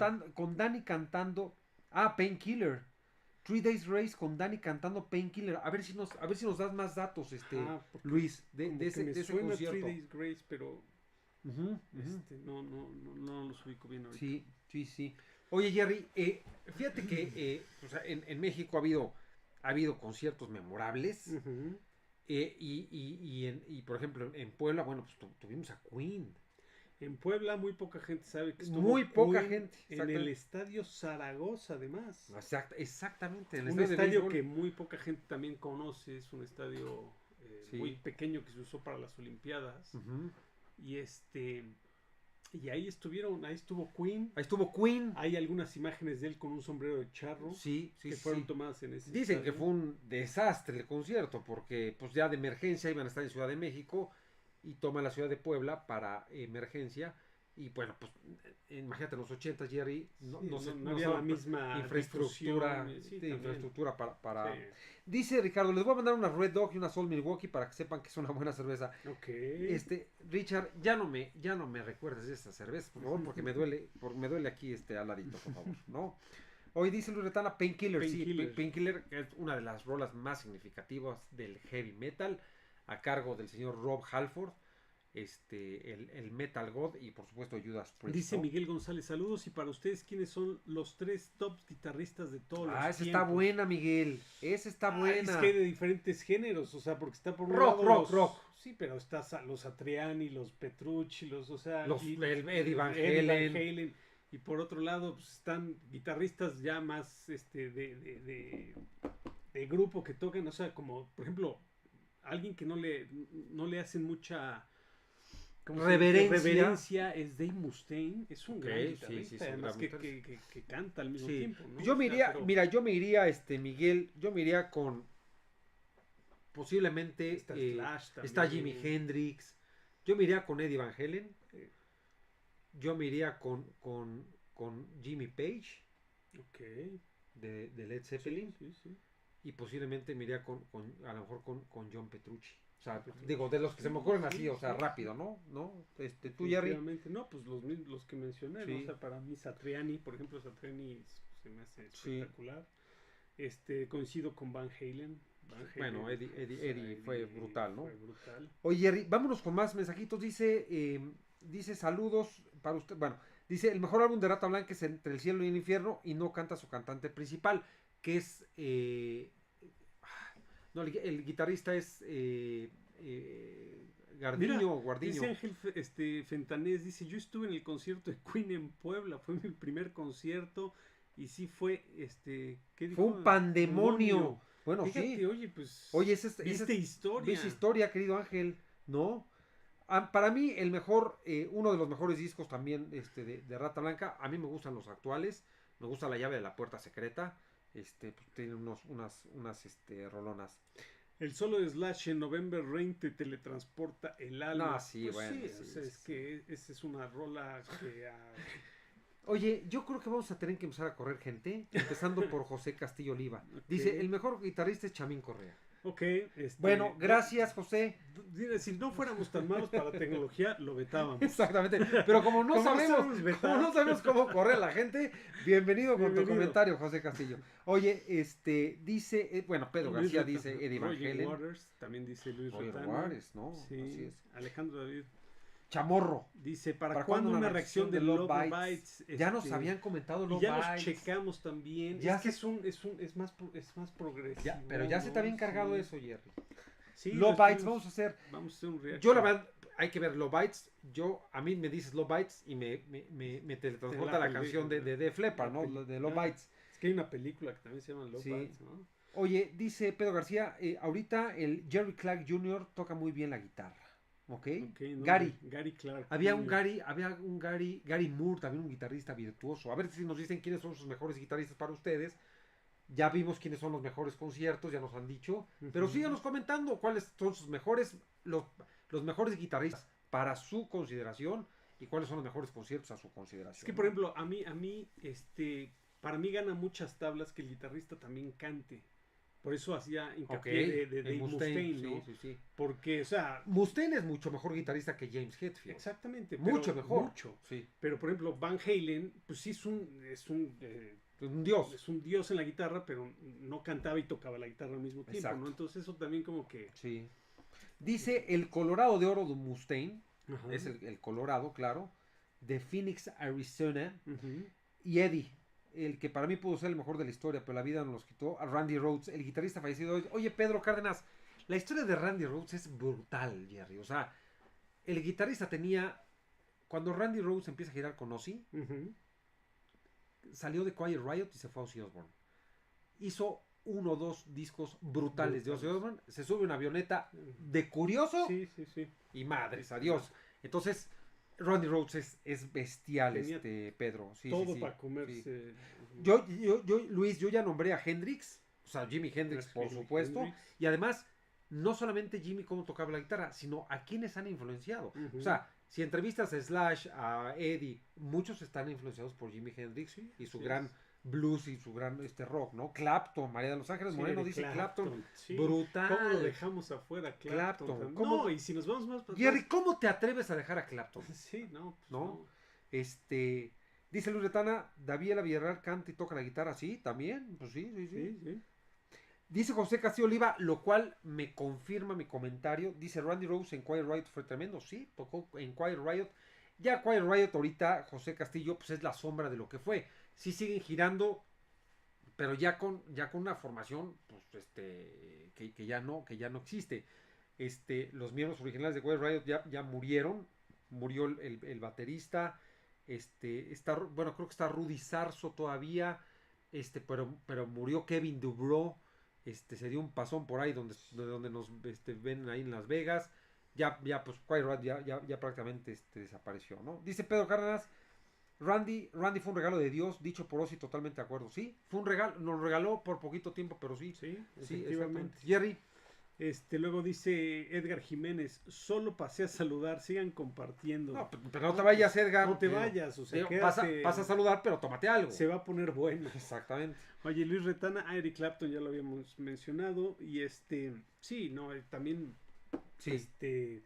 Dani cantando. Painkiller. 3 Days Grace con Dani cantando Painkiller. A ver si nos das más datos, Luis, de ese concierto. 3 Days Grace, pero no los ubico bien ahorita. Sí. Oye, Jerry, fíjate que en México ha habido conciertos memorables. Y por ejemplo, en Puebla, bueno, pues tuvimos a Queen. En Puebla muy poca gente sabe que estuvo muy poca gente en el Estadio Zaragoza, además. Exactamente. Un estadio que muy poca gente también conoce. Es un estadio muy pequeño que se usó para las Olimpiadas. Y ahí estuvo Queen. Ahí estuvo Queen. Hay algunas imágenes de él con un sombrero de charro. Que fueron tomadas en ese Dicen estadio. que fue un desastre el concierto, porque pues ya de emergencia iban a estar en Ciudad de México y toma la ciudad de Puebla para emergencia. Y bueno, pues imagínate, en los 80, Jerry, no había la misma infraestructura para... Dice Ricardo, les voy a mandar una Red Dog y una Sol Milwaukee para que sepan que es una buena cerveza. Richard, ya no me recuerdes de esta cerveza, por favor, porque me duele aquí al ladito, por favor, ¿no? Hoy dice Luis Retana, Painkiller. Painkiller es una de las rolas más significativas del heavy metal, a cargo del señor Rob Halford. El Metal God y por supuesto Judas Priest. Dice Miguel González, saludos, y para ustedes, ¿quiénes son los 3 top guitarristas de todos los esa está buena, Miguel. Esa está buena. Es que hay de diferentes géneros, o sea, porque está por un rock. Sí, pero está los Satriani, los Petrucci, el Eddie Van Halen. Y por otro lado, pues, están guitarristas ya más de grupo que tocan, o sea, como por ejemplo, alguien que no le hacen mucha reverencia es Dave Mustaine. Es un gran guitarrista, además que canta al mismo tiempo, ¿no? Yo me iría, Miguel, yo me iría con posiblemente está Jimi Hendrix. Yo me iría con Eddie Van Halen. Yo me iría con Jimmy Page. De Led Zeppelin. Sí. Y posiblemente me iría a lo mejor con John Petrucci. sea, digo, de los que se me ocurren así, o sea, rápido, ¿no? Tú, Jerry. Efectivamente, no, pues los que mencioné, ¿no? Sí. O sea, para mí Satriani, por ejemplo, Satriani se me hace espectacular. Coincido con Van Halen. Bueno, Eddie fue brutal, ¿no? Fue brutal. Oye, Jerry, vámonos con más mensajitos. Dice saludos para usted. Bueno, dice, el mejor álbum de Rata Blanca es Entre el cielo y el infierno y no canta su cantante principal, que es... no, el guitarrista es Gardiño. Mira, Guardiño. Dice Ángel Fentanés, dice, yo estuve en el concierto de Queen en Puebla, fue mi primer concierto y sí fue, ¿qué dijo? Fue un pandemonio. Bueno, fíjate, sí. Oye, pues, Oye, viste historia. Viste historia, querido Ángel, ¿no? Para mí, uno de los mejores discos también de Rata Blanca, a mí me gustan los actuales, me gusta La llave de la puerta secreta, pues, tiene unas rolonas. El solo de Slash en November Rain te teletransporta el alma. No, sí, pues bueno. Sí, o sea, es que esa es una rola que... Oye, yo creo que vamos a tener que empezar a correr gente, empezando por José Castillo Oliva. Dice, el mejor guitarrista es Chamín Correa. Ok. Bueno, gracias, José. Si no fuéramos tan malos para la tecnología, lo vetábamos. Exactamente. Pero como no sabemos cómo correr la gente, bienvenido con tu comentario, José Castillo. Oye, dice, Pedro García dice Eddie Van Halen. Waters, también dice Luis Roger Retana. Waters, ¿no? Sí. Así es. Alejandro David. Chamorro. Dice, ¿para cuándo una reacción de Love Bites? Ya nos habían comentado Love Bites. Ya los checamos también. Ya es más progresivo. Pero ya se te había encargado eso, Jerry. Sí, Love Bites, vamos a hacer un reaction. Yo la verdad, hay que ver Love Bites. A mí me dices Love Bites y me teletransporta la canción de Def Leppard, ¿no? De Love Bites. Es que hay una película que también se llama Love Bites, ¿no? Oye, dice Pedro García, ahorita el Jerry Clark Jr. toca muy bien la guitarra. Okay, no, Gary Clark. Había un Gary Moore, también un guitarrista virtuoso. A ver si nos dicen quiénes son sus mejores guitarristas para ustedes. Ya vimos quiénes son los mejores conciertos, ya nos han dicho. Pero síganos comentando cuáles son sus mejores, los mejores guitarristas para su consideración y cuáles son los mejores conciertos a su consideración. Es que, por ejemplo, a mí, para mí gana muchas tablas que el guitarrista también cante. Por eso hacía hincapié de Dave Mustaine, ¿no? Sí. Porque, o sea... Mustaine es mucho mejor guitarrista que James Hetfield. Exactamente. Mucho mejor. Sí. Pero, por ejemplo, Van Halen, pues sí es un dios. Es un dios en la guitarra, pero no cantaba y tocaba la guitarra al mismo tiempo, Exacto. ¿no? Entonces eso también como que... Sí. Dice el Colorado de Oro de Mustaine, Ajá. es el Colorado, claro, de Phoenix, Arizona, Uh-huh. y Eddie, el que para mí pudo ser el mejor de la historia, pero la vida nos los quitó, a Randy Rhoads, el guitarrista fallecido hoy. Oye, Pedro Cárdenas, la historia de Randy Rhoads es brutal, Jerry. O sea, el guitarrista tenía... Cuando Randy Rhoads empieza a girar con Ozzy, Uh-huh. salió de Quiet Riot y se fue a Ozzy Osbourne. Hizo 1 o 2 discos brutales de Ozzy Osbourne. Se sube a una avioneta de curioso. Sí. Y madres, adiós. Entonces, Randy Rhoads es bestial, Tenía Pedro. Sí, todo sí. para comerse. Sí. Luis, yo ya nombré a Hendrix. O sea, Jimi Hendrix, por supuesto. Hendrix. Y además, no solamente Jimi cómo tocaba la guitarra, sino a quienes han influenciado. Uh-huh. O sea, si entrevistas a Slash, a Eddie, muchos están influenciados por Jimi Hendrix y su gran blues y su gran rock, ¿no? Clapton, María de los Ángeles Moreno dice Clapton. Sí. Brutal. ¿Cómo lo dejamos afuera, Clapton? ¿Cómo? No, y si nos vamos más para Jerry, ¿cómo te atreves a dejar a Clapton? Sí, no. Pues ¿No? Dice Luis Retana, Daviela Villarreal canta y toca la guitarra, sí, también, pues sí. Dice José Castillo Oliva, lo cual me confirma mi comentario. Dice Randy Rhoads en Quiet Riot fue tremendo. Sí, tocó en Quiet Riot. Ya Quiet Riot ahorita, José Castillo, pues es la sombra de lo que fue. Sí siguen girando, pero ya con una formación, pues que ya no existe. Los miembros originales de Quiet Riot ya murieron. Murió el baterista. Creo que está Rudy Sarzo todavía. Pero murió Kevin Dubrow. Se dio un pasón por ahí donde nos ven ahí en Las Vegas. Ya pues Quiet Riot ya prácticamente desapareció, ¿no? Dice Pedro Cárdenas, Randy fue un regalo de Dios, dicho por Ozzy, totalmente de acuerdo. Sí, fue un regalo, nos regaló por poquito tiempo, pero sí. Sí, efectivamente. Jerry. Luego dice Edgar Jiménez, solo pasé a saludar, sigan compartiendo. No, pero no te vayas, Edgar. No te vayas, o sea, pasa a saludar, pero tómate algo. Se va a poner bueno. Exactamente. Oye, Luis Retana, Eric Clapton ya lo habíamos mencionado, y sí, no, también Sí.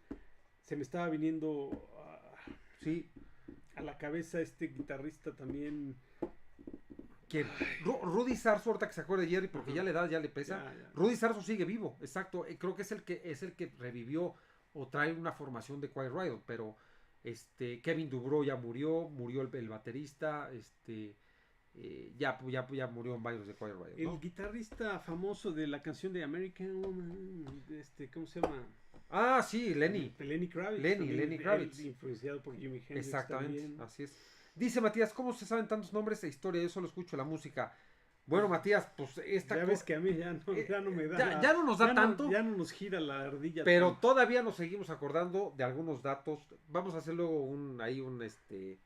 Se me estaba viniendo Sí. a la cabeza este guitarrista también. Que Rudy Sarzo, ahorita que se acuerde de Jerry, porque Ajá. ya le da, ya le pesa. Ya. Rudy Sarzo sigue vivo, exacto. Creo que es el que revivió o trae una formación de Quiet Riot, pero Kevin Dubrow ya murió el baterista, ya murió en varios de Quiet Riot, ¿no? El guitarrista famoso de la canción de American Woman, ¿cómo se llama? Ah, sí, Lenny. Lenny Kravitz. Lenny Kravitz. Influenciado por Jimi Hendrix. Exactamente, también. así es. Dice Matías, ¿cómo se saben tantos nombres e historia? Yo solo escucho la música. Bueno, Matías, pues ya ves que a mí ya no me da. Ya no nos da tanto. Ya no nos gira la ardilla. Pero tanto. todavía nos seguimos acordando de algunos datos. Vamos a hacer luego un live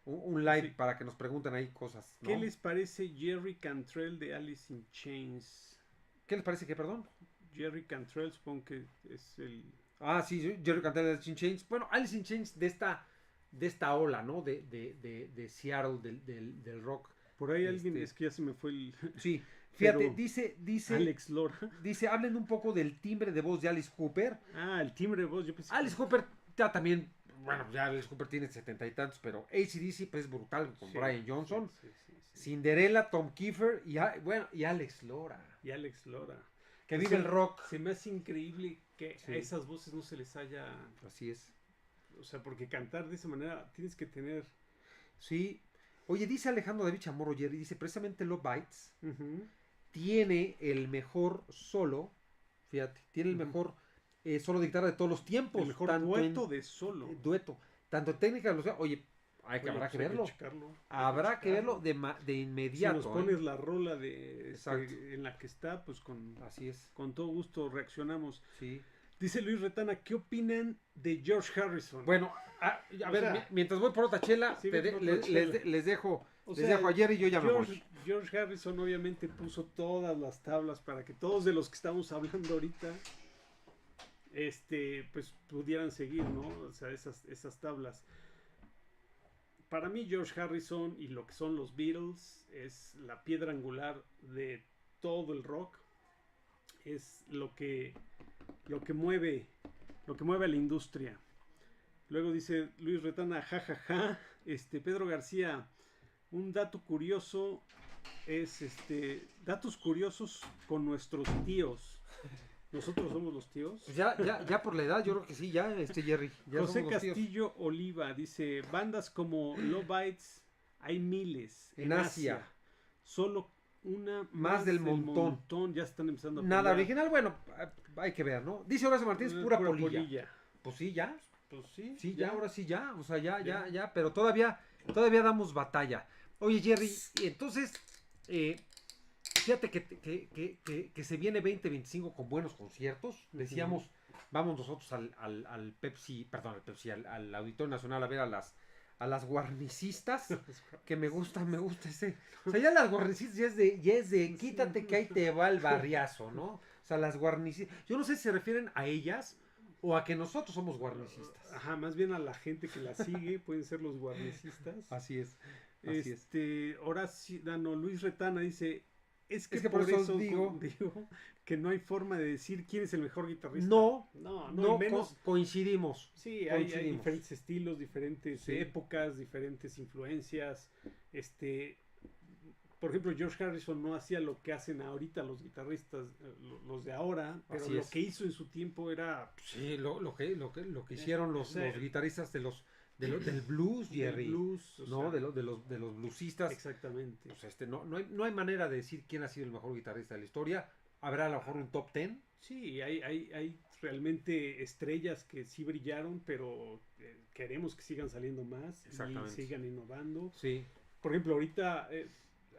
Sí. para que nos pregunten ahí cosas, ¿no? ¿Qué les parece Jerry Cantrell de Alice in Chains? ¿Qué les parece que, perdón? Jerry Cantrell, supongo que es el... Ah, sí, Jerry Cantrell de Alice in Chains. Bueno, Alice in Chains de esta ola, ¿no? De Seattle, del rock. Por ahí alguien, es que ya se me fue el... Sí, fíjate, Pero dice Alex Lora. Dice, hablen un poco del timbre de voz de Alice Cooper. Ah, el timbre de voz, yo pensé Alice Cooper ya también, bueno, ya Alice Cooper tiene 70 y tantos, pero AC/DC pues es brutal con Sí, Brian Johnson. sí. Cinderella, Tom Kiefer y Alex Lora. Y Alex Lora. Que vive el rock. Se me hace increíble que Sí. a esas voces no se les haya... Así es. O sea, porque cantar de esa manera tienes que tener... Sí. Oye, dice Alejandro David Chamorro Jerry, dice precisamente Love Bites Ujú. tiene el mejor solo, fíjate, tiene el mejor solo de guitarra de todos los tiempos. El mejor tanto dueto de solo. dueto. Tanto en técnica de velocidad. Oye, habrá que verlo. Habrá que verlo de inmediato. Si nos pones la rola de Exacto. en la que está, pues Así es. con todo gusto reaccionamos. Sí. Dice Luis Retana, ¿qué opinan de George Harrison? Bueno, a ver, mientras voy por otra chela, Sí, les dejo sea, ayer y yo ya me voy. George Harrison obviamente puso todas las tablas para que todos de los que estamos hablando ahorita pues pudieran seguir, ¿no? O sea, esas tablas. Para mí George Harrison y lo que son los Beatles es la piedra angular de todo el rock. Es lo que mueve a la industria. Luego dice Luis Retana, jajaja. Pedro García, un dato curioso es datos curiosos con nuestros tíos. ¿Nosotros somos los tíos? Pues ya por la edad, yo creo que sí, ya, Jerry. Ya José somos los tíos. Castillo Oliva dice, bandas como Love Bites hay miles en Asia. Solo una más del montón. Ya están empezando a nada original, bueno, hay que ver, ¿no? Dice Horacio Martínez, pura polilla. Pues sí, ya. Pues sí. Sí, ya, ahora sí, ya. O sea, ya. Pero todavía damos batalla. Oye, Jerry, entonces, fíjate que se viene 2025 con buenos conciertos. Decíamos, vamos nosotros al Pepsi, al Auditorio Nacional a ver a las guarnicistas, que me gusta ese. O sea, ya las guarnicistas ya es de quítate que ahí te va el barriazo, ¿no? O sea, las guarnicistas. Yo no sé si se refieren a ellas o a que nosotros somos guarnicistas. Ajá, más bien a la gente que la sigue, pueden ser los guarnicistas. Así es. Horacio, Luis Retana dice, es que por eso digo que no hay forma de decir quién es el mejor guitarrista. No, menos coincidimos. Sí, hay diferentes estilos, diferentes épocas, diferentes influencias. Por ejemplo, George Harrison no hacía lo que hacen ahorita los guitarristas, los de ahora, pero lo que hizo en su tiempo era... Sí, lo que hicieron los guitarristas del blues, Jerry. Del blues, ¿no? De los bluesistas. Exactamente. Pues no hay manera de decir quién ha sido el mejor guitarrista de la historia. Habrá a lo mejor un top 10. Sí, hay realmente estrellas que sí brillaron, pero queremos que sigan saliendo más y sigan innovando. Sí. Por ejemplo, ahorita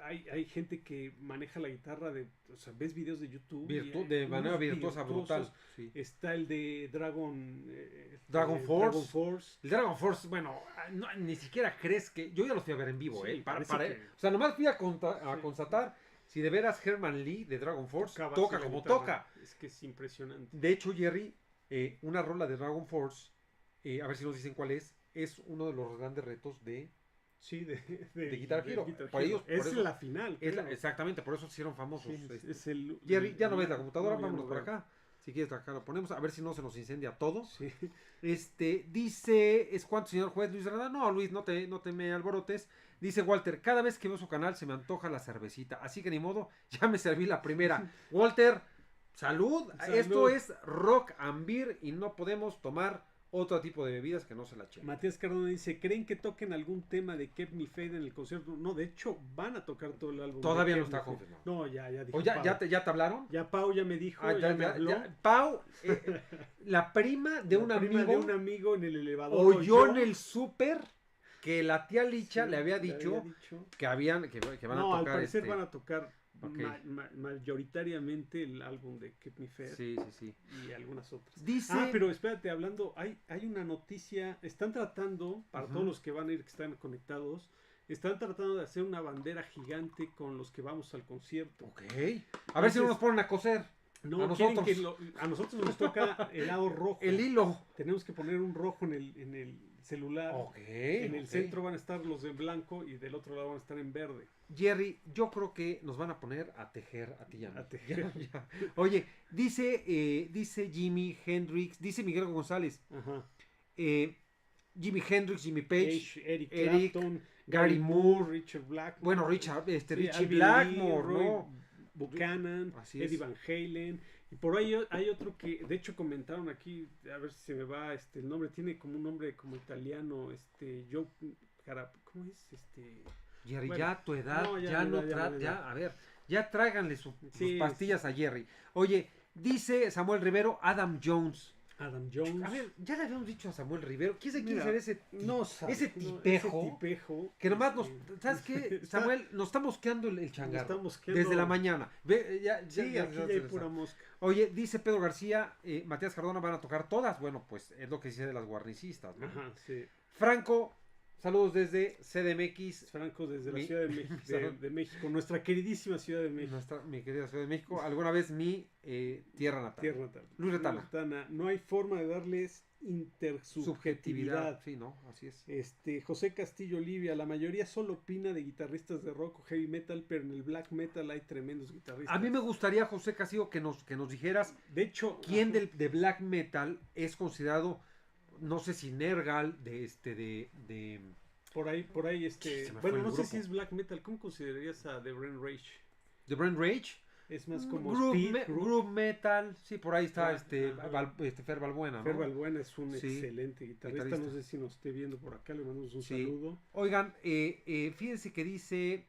hay gente que maneja la guitarra ves videos de YouTube de manera virtuosa, brutal. Sí. Está el de Dragon Force. El Dragon Force, bueno, ni siquiera crees que... Yo ya lo fui a ver en vivo, sí, o sea, nomás fui a constatar si de veras Herman Lee de Dragon Force toca como toca. Es que es impresionante. De hecho, Jerry, una rola de Dragon Force, a ver si nos dicen cuál es uno de los grandes retos de Guitar Hero. Es la final. Exactamente, por eso se hicieron famosos. Sí, Jerry, ya no ves la computadora, vámonos por acá. Si quieres acá lo ponemos, a ver si no se nos incendia todo. Sí. Dice, ¿es cuánto, señor juez Luis Granada? No, Luis, no te me alborotes. Dice Walter, cada vez que veo su canal se me antoja la cervecita, así que ni modo, ya me serví la primera. Walter, salud. Esto es Rock and Beer y no podemos tomar otro tipo de bebidas que no se la chequen. Matías Cardona dice, ¿creen que toquen algún tema de Keep Me Fade en el concierto? No, de hecho, van a tocar todo el álbum. Todavía no está confirmado. No, ya dijo. ¿O ya te hablaron? Ya Pau ya me dijo, me habló. Pau, la prima de un amigo en el elevador. Oyó en el súper que la tía Licha le había dicho que van a tocar. No, al parecer van a tocar mayoritariamente el álbum de Keep Me Fair. Sí. Y algunas otras. Dice... pero espérate, hablando, hay una noticia, están tratando, para todos los que van a ir, que están conectados, están tratando de hacer una bandera gigante con los que vamos al concierto. Ok. A ver si no nos ponen a coser. No, a nosotros nos toca el lado rojo. El hilo. Tenemos que poner un rojo en el celular. En el centro van a estar los de blanco y del otro lado van a estar en verde. Jerry, yo creo que nos van a poner a tejer a ti y a mí. A tejer. Ya. Oye, dice Jimi Hendrix, dice Miguel González. Ajá. Jimi Hendrix, Jimmy Page, Eric Clapton, Gary Moore, Richard Blackmore. Bueno, Richie Blackmore, ¿no? Buchanan, Eddie Van Halen. Y por ahí hay otro que, de hecho, comentaron aquí, a ver si se me va el nombre, tiene como un nombre como italiano, Joe, ¿cómo es? Jerry, bueno, ya a tu edad, a ver, ya tráiganle sus pastillas a Jerry. Oye, dice Samuel Rivero, Adam Jones. A ver, ya le habíamos dicho a Samuel Rivero. ¿Quién sabe quién será ese tipejo? Que nomás nos... ¿Sabes qué, Samuel? Nos está mosqueando el changarro. Desde la mañana. Aquí ya hay pura mosca. Oye, dice Pedro García, Matías Cardona van a tocar todas. Bueno, pues es lo que dice de las guarnicistas, ¿no? Ajá, sí. Franco, saludos desde CDMX. Franco desde la Ciudad de México, nuestra queridísima Ciudad de México. Mi querida Ciudad de México, alguna vez mi tierra natal. Luis Retana. No hay forma de darles intersubjetividad. Sí, no, así es. José Castillo Olivia, la mayoría solo opina de guitarristas de rock o heavy metal, pero en el black metal hay tremendos guitarristas. A mí me gustaría, José Castillo, que nos dijeras, de hecho, quién de black metal es considerado, no sé si Nergal, por ahí, bueno, no sé si es black metal. ¿Cómo considerarías a The Brain Rage? ¿The Brain Rage? Es más como groove metal, sí, por ahí está Fer Balbuena, ¿no? Fer Balbuena es un excelente guitarrista, no sé si nos esté viendo por acá, le mandamos un saludo. Oigan, fíjense que dice,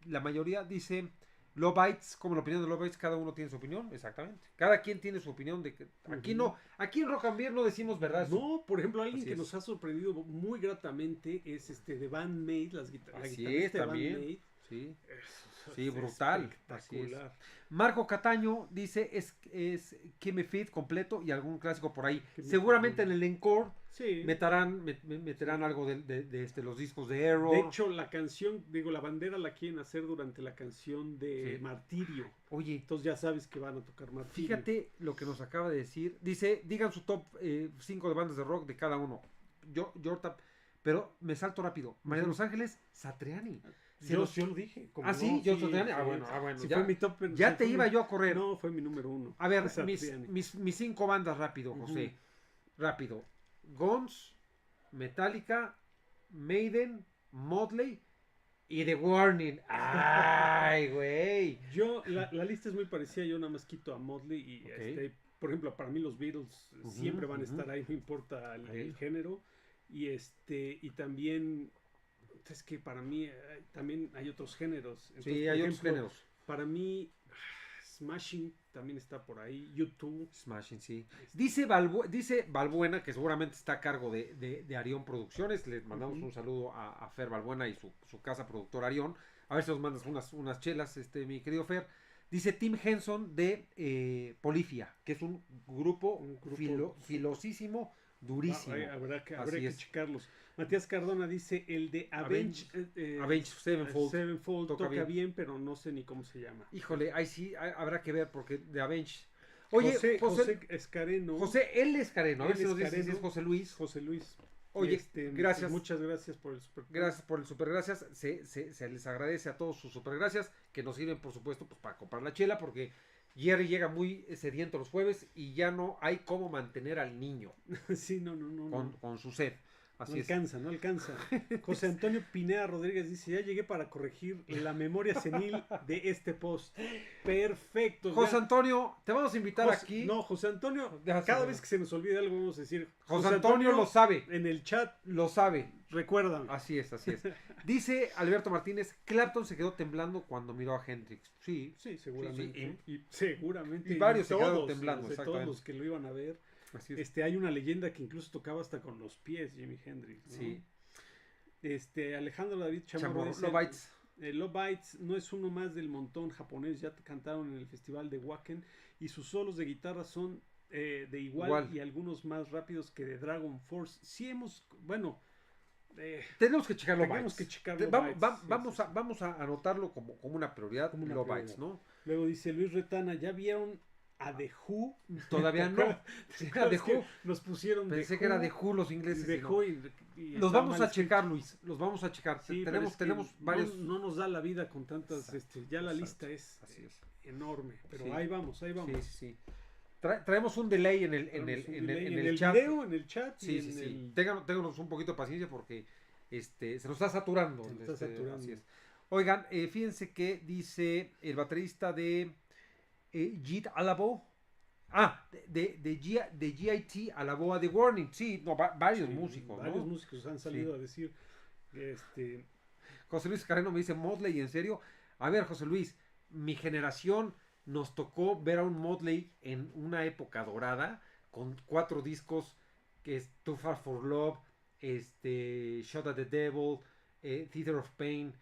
la mayoría dice, Lovites, como la opinión de Lovites, cada uno tiene su opinión, exactamente. Cada quien tiene su opinión de que aquí en Rock and Beer no decimos verdad. No, por ejemplo, alguien que nos ha sorprendido muy gratamente es de Band Maid, la guitarrista de Band Maid. Sí, brutal. Espectacular. Marco Cataño dice es Keep Me Fit completo y algún clásico por ahí. Seguramente en el encore meterán algo de los discos de Error. De hecho, la canción, la bandera la quieren hacer durante la canción de Martirio. Oye, entonces ya sabes que van a tocar Martirio. Fíjate lo que nos acaba de decir. Dice, digan su top 5 de bandas de rock de cada uno. Yo pero me salto rápido. María de Los Ángeles, Satriani. Yo lo dije. Yo Satriani. Bueno. Sí, ya, fue mi top, ya te iba yo a correr. No, fue mi número 1. A ver, mis 5 bandas rápido, José. Rápido. Guns, Metallica, Maiden, Motley y The Warning. ¡Ay, güey! La lista es muy parecida. Yo nada más quito a Motley y por ejemplo, para mí los Beatles siempre van a estar ahí, no importa el género. Y también es que para mí también hay otros géneros. Entonces, sí, hay otros géneros. Para mí Smashing también está por ahí. YouTube. Smashing, sí. Dice Balbuena, que seguramente está a cargo de Arión Producciones. Les mandamos un saludo a Fer Balbuena y su casa productora Arión. A ver si nos mandas unas chelas, mi querido Fer. Dice Tim Henson de Polifia, que es un grupo filosísimo, durísimo. Habrá que checarlos. Matías Cardona dice el de Avenged Sevenfold toca bien, pero no sé ni cómo se llama. Híjole, ahí sí habrá que ver porque de Avenged. Oye, José Escareno. José Escareno, a ver si nos dice si es José Luis. José Luis. Oye, gracias. Muchas gracias por el super. Gracias por el super gracias. Se les agradece a todos sus super gracias que nos sirven, por supuesto, pues para comprar la chela porque Jerry llega muy sediento los jueves y ya no hay cómo mantener al niño Sí, no. con su sed. Así es. No alcanza. José Antonio Pineda Rodríguez dice, ya llegué para corregir la memoria senil de este post. Perfecto. José ya. Antonio, te vamos a invitar aquí. No, José Antonio, Ya cada se- vez que se nos olvide algo vamos a decir, José Antonio lo sabe, en el chat, lo sabe. recuerdan. Así es, así es. Dice Alberto Martínez, Clapton se quedó temblando cuando miró a Hendrix. Sí, Sí, seguramente. sí, Y seguramente. y varios se quedaron todos, temblando, todos exactamente. los que lo iban a ver. así es. Hay una leyenda que incluso tocaba hasta con los pies, Jimi Hendrix, ¿no? Sí. Alejandro David Chamorro Chamorro, dice, Lovites. Love Bites no es uno más del montón japonés, ya cantaron en el festival de Wacken y sus solos de guitarra son de igual y algunos más rápidos que de Dragon Force. Sí hemos, bueno, Tenemos que checar tenemos Lovites. que checar Te- Love Bites, sí, vamos, sí, a, sí. vamos a anotarlo como una prioridad, Como una Lovites, prioridad. ¿no? Luego dice Luis Retana, ¿ya vieron a The Who? Todavía no. Era de Who. Nos pusieron Pensé The que era Who, de Who los ingleses. The y no. Who y Los está vamos mal a escrito. checar, Luis. Los vamos a checar. Sí, pero es que tenemos varios. No nos da la vida con tantas, Exacto, ya la exacto. lista es Así es. enorme, pero Sí. ahí vamos. Sí, sí, sí. Traemos un delay en el, Traemos un en delay el, en el chat. video, en el chat Sí, y sí, en sí. el... Ténganos un poquito de paciencia porque se nos está saturando. Se nos está saturando. Así es. Oigan, fíjense que dice el baterista de JIT alabó. De GIT alabó a The Warning. Sí, no, varios Sí, músicos, varios ¿no? músicos han salido a decir, José Luis Carreno me dice Motley, ¿en serio? A ver, José Luis, mi generación nos tocó ver a un Motley en una época dorada con 4 discos que es Too Far for Love, Shot at the Devil, Theater of Pain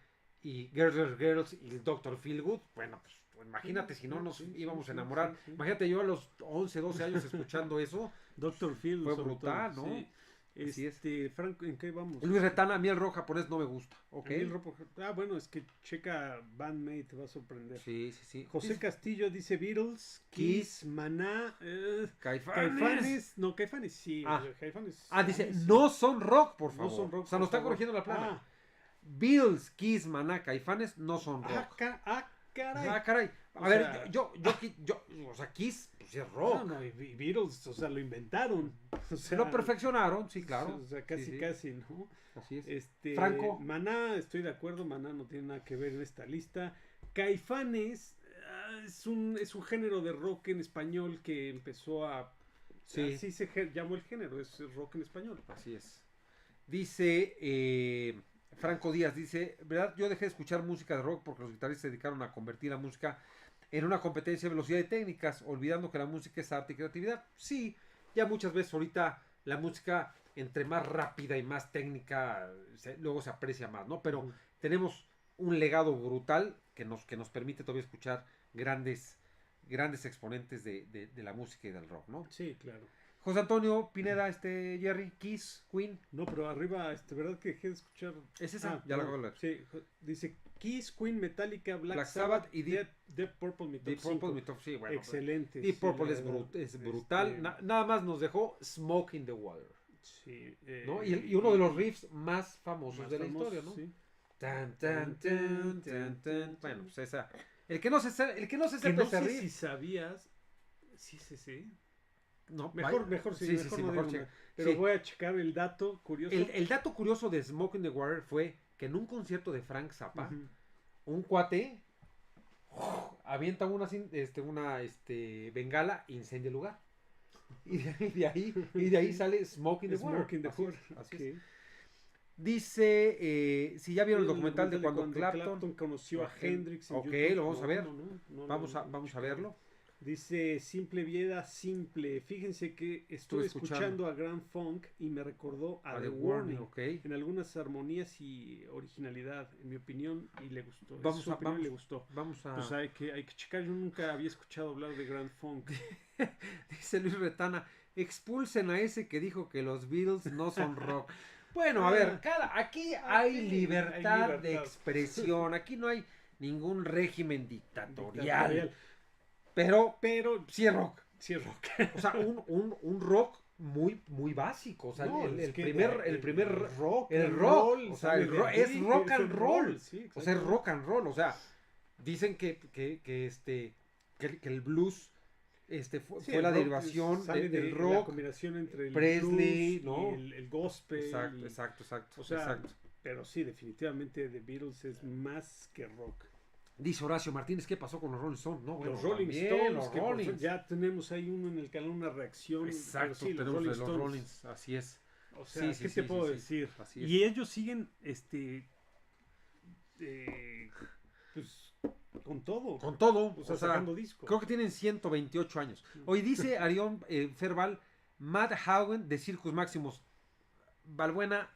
y Girls y el Dr. Feelgood. Bueno, pues imagínate si no nos sí, íbamos sí, a enamorar. sí. Imagínate yo a los 11, 12 años escuchando eso. Dr. Phil Fue sobre brutal, todo, ¿no? sí. Así es. Franco, ¿en qué vamos? Luis Retana, a mí el rock japonés no me gusta. ¿Ok? A mí el rock- bueno, es que checa Bandmate, te va a sorprender. Sí, sí, sí. José Castillo dice Beatles, Kiss, Maná, Caifanes. no, Caifanes sí. Caifanes, Dice, sí. no son rock, por No favor. son rock, o sea, por nos está favor. corrigiendo la plana. Ah, Beatles, Kiss, Maná, Caifanes no son rock. caray. Caray. O A ver, sea- yo, o sea, Kiss, pues es rock. No, y Beatles, o sea, lo inventaron. O sea, Lo perfeccionaron, sí, claro. O sea, casi, Sí, sí. casi, ¿no? Así es. Franco. Maná, estoy de acuerdo, Maná no tiene nada que ver en esta lista. Caifanes es un género de rock en español que empezó a... Sí. Así se llamó el género, es rock en español. Así es. Dice Franco Díaz, dice, ¿verdad? Yo dejé de escuchar música de rock porque los guitarristas se dedicaron a convertir la música en una competencia de velocidad y técnicas, olvidando que la música es arte y creatividad. Sí, ya muchas veces ahorita la música, entre más rápida y más técnica, luego se aprecia más, ¿no? Pero Ujú. tenemos un legado brutal que nos permite todavía escuchar grandes exponentes de la música y del rock, ¿no? Sí, claro. José Antonio Pineda, Jerry, Kiss, Queen. No, pero arriba, ¿verdad que dejé de escuchar? Es esa, ya la acabo de leer. Sí, dice Kiss, Queen, Metallica, Black, Black Sabbath Sabbath y Deep Purple, mi top Deep Purple, 5. mi top, sí, bueno. Excelente. Deep sí, Purple la es, verdad. es brutal. Nada más nos dejó Smoke in the Water, Sí, ¿no? Y uno de los riffs más famosos más de la famoso, historia, ¿no? sí. Tan, tan, tan, tan, tan. Bueno, pues esa. El que no se sepa Que no ese sé riff. si sabías. Sí. No, Mejor sí, mejor no mejor digo checa. nada. Pero Sí. voy a checar el dato curioso. El dato curioso de Smoke in the Water fue que en un concierto de Frank Zappa, Ujú. un cuate avienta una bengala e incendia el lugar. Y de ahí sale Smoke in the Water. Smoke in the Así Water. es, así Ok. es. Dice, si ya vieron el documental de cuando Clapton conoció a Hendrix en Ok, YouTube. lo vamos a ver. No, vamos a checar. verlo. Dice Simple Vieda Simple. Fíjense que estuve escuchando a Grand Funk y me recordó a The Warning. Ok. En algunas armonías y originalidad, en mi opinión, y le gustó. Vamos Su a- opinión vamos- le gustó. Vamos a. Pues hay que checar. Yo nunca había escuchado hablar de Grand Funk. Dice Luis Retana, expulsen a ese que dijo que los Beatles no son rock. Bueno, a ver, aquí hay libertad de libertad. expresión. Aquí no hay ningún régimen dictatorial. Pero Pero sí es rock. sí es rock. O sea, un rock muy básico. O sea, No, el es que primer rock. el and rock, roll, o sea, sale el de rock, es ahí, rock es and el roll. Sí, O sea, es exacto. rock and roll. O sea, dicen que que el blues Sí, fue el la rock derivación sale del de la rock, combinación entre el Presley, blues ¿no? y el gospel. Exacto, y- exacto, exacto, o sea, exacto. pero sí, definitivamente The Beatles es más que rock. Dice Horacio Martínez, ¿qué pasó con los Rolling Stones? No, bueno, Los Rolling también, Stones, los que por fin Rollins. ya tenemos ahí uno en el canal, una reacción. Pero Exacto, sí, los tenemos Rolling de los Stones. Rollins, así es. O sea, Sí, sí, ¿qué sí, te puedo sí, decir? así es. Y ellos siguen, pues, con todo. Con todo, O sea, o sea, sacando discos. creo que tienen 128 años. Hoy dice Arión Ferval, Matt Haugen de Circus Maximus. Balbuena,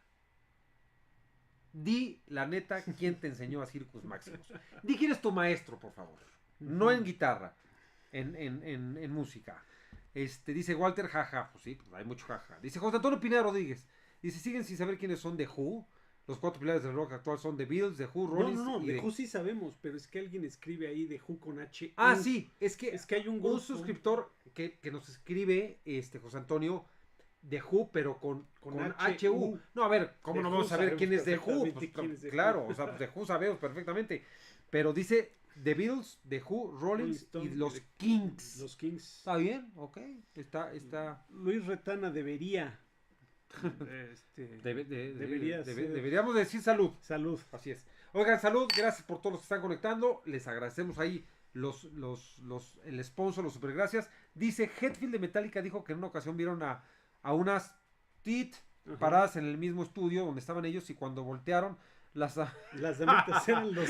di la neta, ¿quién te enseñó a Circus Maximus? Di quién es tu maestro, por favor. No en guitarra, en música. Dice Walter, jaja, pues sí, pues hay mucho jaja. Dice José Antonio Pineda Rodríguez. Dice, siguen sin saber quiénes son The Who. Los 4 pilares del rock actual son The Beatles, The Who, Rollins No, y de Who sí sabemos, pero es que alguien escribe ahí de Who con H. Ah, sí, es que hay un grupo. un suscriptor que nos escribe, José Antonio, de Who, pero con HU. No, a ver, ¿cómo no vamos a saber quién es de Who? Pues, claro, o sea, pues de Who sabemos perfectamente. Pero dice The Beatles, The Who, Rollins y los Kings. Los Kings. ¿Está bien? Ok. Está. Luis Retana debería. Deberíamos decir salud. Salud. Así es. Oigan, salud, gracias por todos los que están conectando. Les agradecemos ahí el sponsor, los super gracias. Dice Hetfield de Metallica dijo que en una ocasión vieron a unas tit paradas en el mismo estudio donde estaban ellos y cuando voltearon las damitas eran los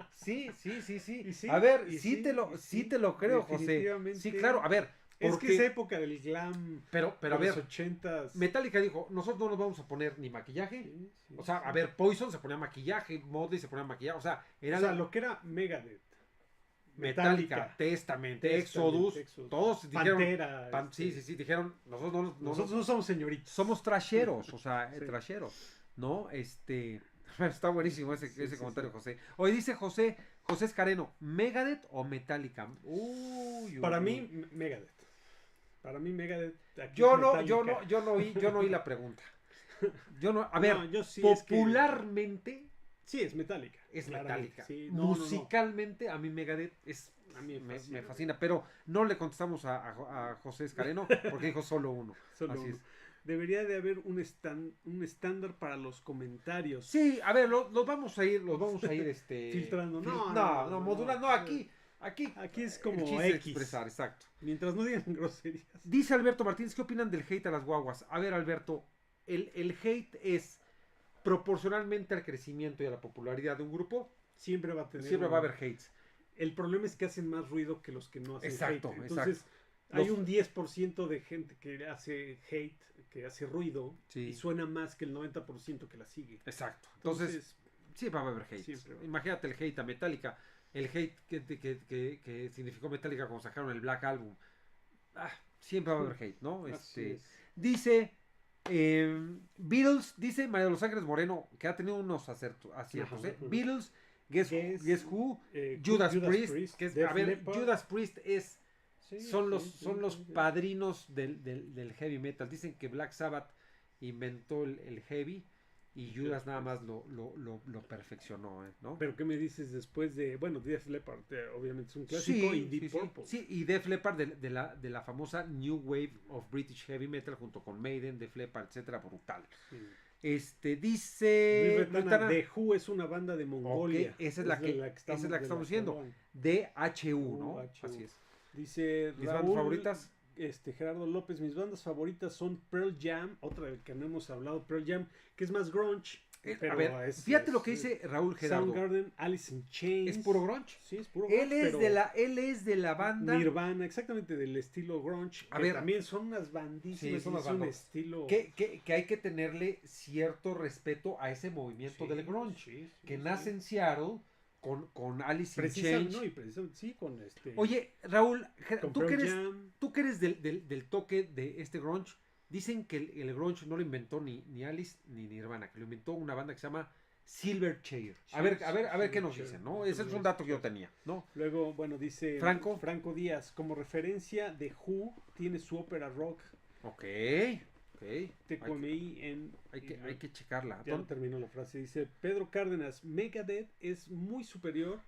sí. A ver, sí te lo creo, José. Sí, claro, a ver. Es que esa época del glam. Pero a ver, los 80s. Metallica dijo, nosotros no nos vamos a poner ni maquillaje. O sea, a ver, Poison se ponía maquillaje, Motley se ponía maquillaje. O sea, lo que era Megadeth. Metallica, Testament, Exodus, todos Pantera, dijeron, sí, dijeron, nosotros no somos señoritos. Somos trasheros, o sea, trasheros, ¿no? Está buenísimo ese comentario, José. Hoy dice José Escareno, ¿Megadeth o Metallica? Para mí, Megadeth. Para mí, Megadeth. Yo no oí la pregunta. A ver, yo sí, popularmente. Sí, es Metallica. Es Metallica. Sí, musicalmente, a mí Megadeth a mí me fascina. Pero no le contestamos a José Escareno porque dijo solo uno. Así es. Debería de haber un estándar para los comentarios. Sí, a ver, los vamos a ir filtrando. Modulando. Aquí es como X. Expresar, exacto. Mientras no digan groserías. Dice Alberto Martínez, ¿qué opinan del hate a las guaguas? A ver, Alberto, el hate es proporcionalmente al crecimiento y a la popularidad de un grupo. Siempre va a haber hates. El problema es que hacen más ruido que los que no hacen hate. Entonces, exacto. Hay un 10% de gente que hace hate, que hace ruido, y suena más que el 90% que la sigue. Exacto. Entonces siempre va a haber hate. Imagínate el hate a Metallica. El hate que significó Metallica cuando sacaron el Black Album. Siempre va a haber hate, ¿no? Dice Beatles, dice María de los Ángeles Moreno, que ha tenido unos aciertos. Beatles, Guess Who, Judas Priest, que es, a ver, Judas Priest son los padrinos del heavy metal. Dicen que Black Sabbath inventó el heavy y Judas nada más lo perfeccionó, ¿no? Pero ¿qué me dices después de, Def Leppard, obviamente es un clásico, y Deep Purple? Sí, y Def Leppard de la famosa New Wave of British Heavy Metal junto con Maiden, Def Leppard, etcétera, brutal. Dice The Who es una banda de Mongolia. Esa es la que estamos diciendo. DHU, ¿no? Así es. Dice mis bandas favoritas. Gerardo López, mis bandas favoritas son Pearl Jam, otra del que no hemos hablado, Pearl Jam, que es más grunge. A ver, fíjate lo que dice Raúl Gerardo. Soundgarden, Alice in Chains. ¿Es puro grunge? Sí, es puro grunge. Él es de la banda Nirvana, exactamente del estilo grunge. También son unas bandísimas. Son un estilo que hay que tenerle cierto respeto a ese movimiento del grunge, que nace en Seattle con Alice in Chains. No, y precisamente sí, con Oye, Raúl, tú que eres del toque de este grunge. Dicen que el grunge no lo inventó ni Alice ni Nirvana, que lo inventó una banda que se llama Silverchair. A ver qué nos dicen, ¿no? Ese es un dato que yo tenía, ¿no? Luego, dice Franco Díaz, como referencia de Who tiene su ópera rock. Ok. TQMI en... Hay que checarla. Ya no terminó la frase. Dice Pedro Cárdenas, Megadeth es muy superior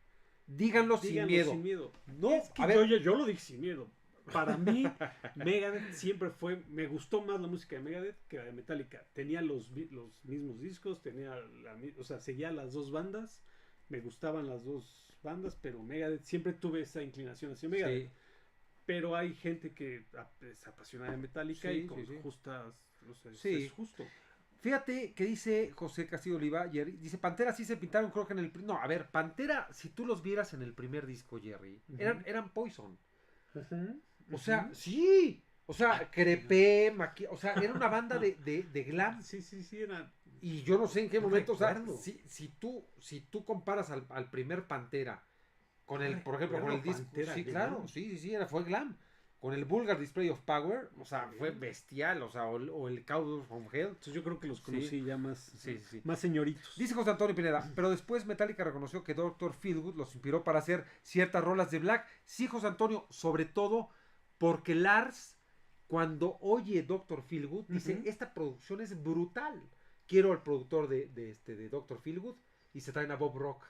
Díganlo sin miedo. sin miedo. No, Es que a ver, yo lo dije sin miedo. Para mí, Megadeth siempre fue. Me gustó más la música de Megadeth que la de Metallica. Tenía los mismos discos, o sea, seguía las dos bandas. Me gustaban las dos bandas, pero Megadeth siempre tuve esa inclinación hacia Megadeth. sí, Pero hay gente que es apasionada de Metallica Sí, y con sí, sí. justas. O sea, Sí. es justo. fíjate que dice José Castillo Oliva, Jerry, dice Pantera sí se pintaron, creo que en el... No, a ver, Pantera, si tú los vieras en el primer disco, Jerry, eran Poison. O sea, sí. O sea, crepé, o sea, era una banda de glam. Sí, era. Y yo no sé en qué No momento, o sea, recuerdo. si tú comparas al primer Pantera con No el, por ejemplo, con el recuerdo disco, Pantera sí, glam. claro, sí, fue glam. Con el Vulgar Display of Power, o sea, Sí. fue bestial, o sea, o el Cowboy from Hell. Entonces yo creo que los Sí. conocí ya más, Sí. más señoritos. Dice José Antonio Pineda, pero después Metallica reconoció que Dr. Feelgood los inspiró para hacer ciertas rolas de Black. Sí, José Antonio, sobre todo porque Lars, cuando oye Dr. Feelgood, dice, esta producción es brutal. Quiero al productor de Dr. Feelgood y se traen a Bob Rock.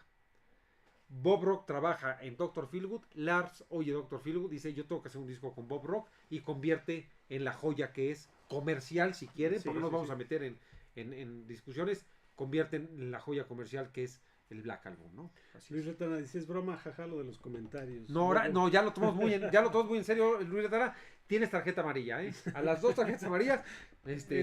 Bob Rock trabaja en Dr. Feelgood, Lars oye Dr. Feelgood, dice yo tengo que hacer un disco con Bob Rock y convierte en la joya que es comercial si quieren, Sí, porque no nos sí, vamos sí. a meter en discusiones, convierten en la joya comercial que es el Black Album, ¿no? Así Luis es. Retana dice, es broma, jaja, lo de los comentarios. No, ahora, no, ya lo tomamos muy en serio, Luis Retara. Tienes tarjeta amarilla, ¿eh? A las 2 tarjetas amarillas,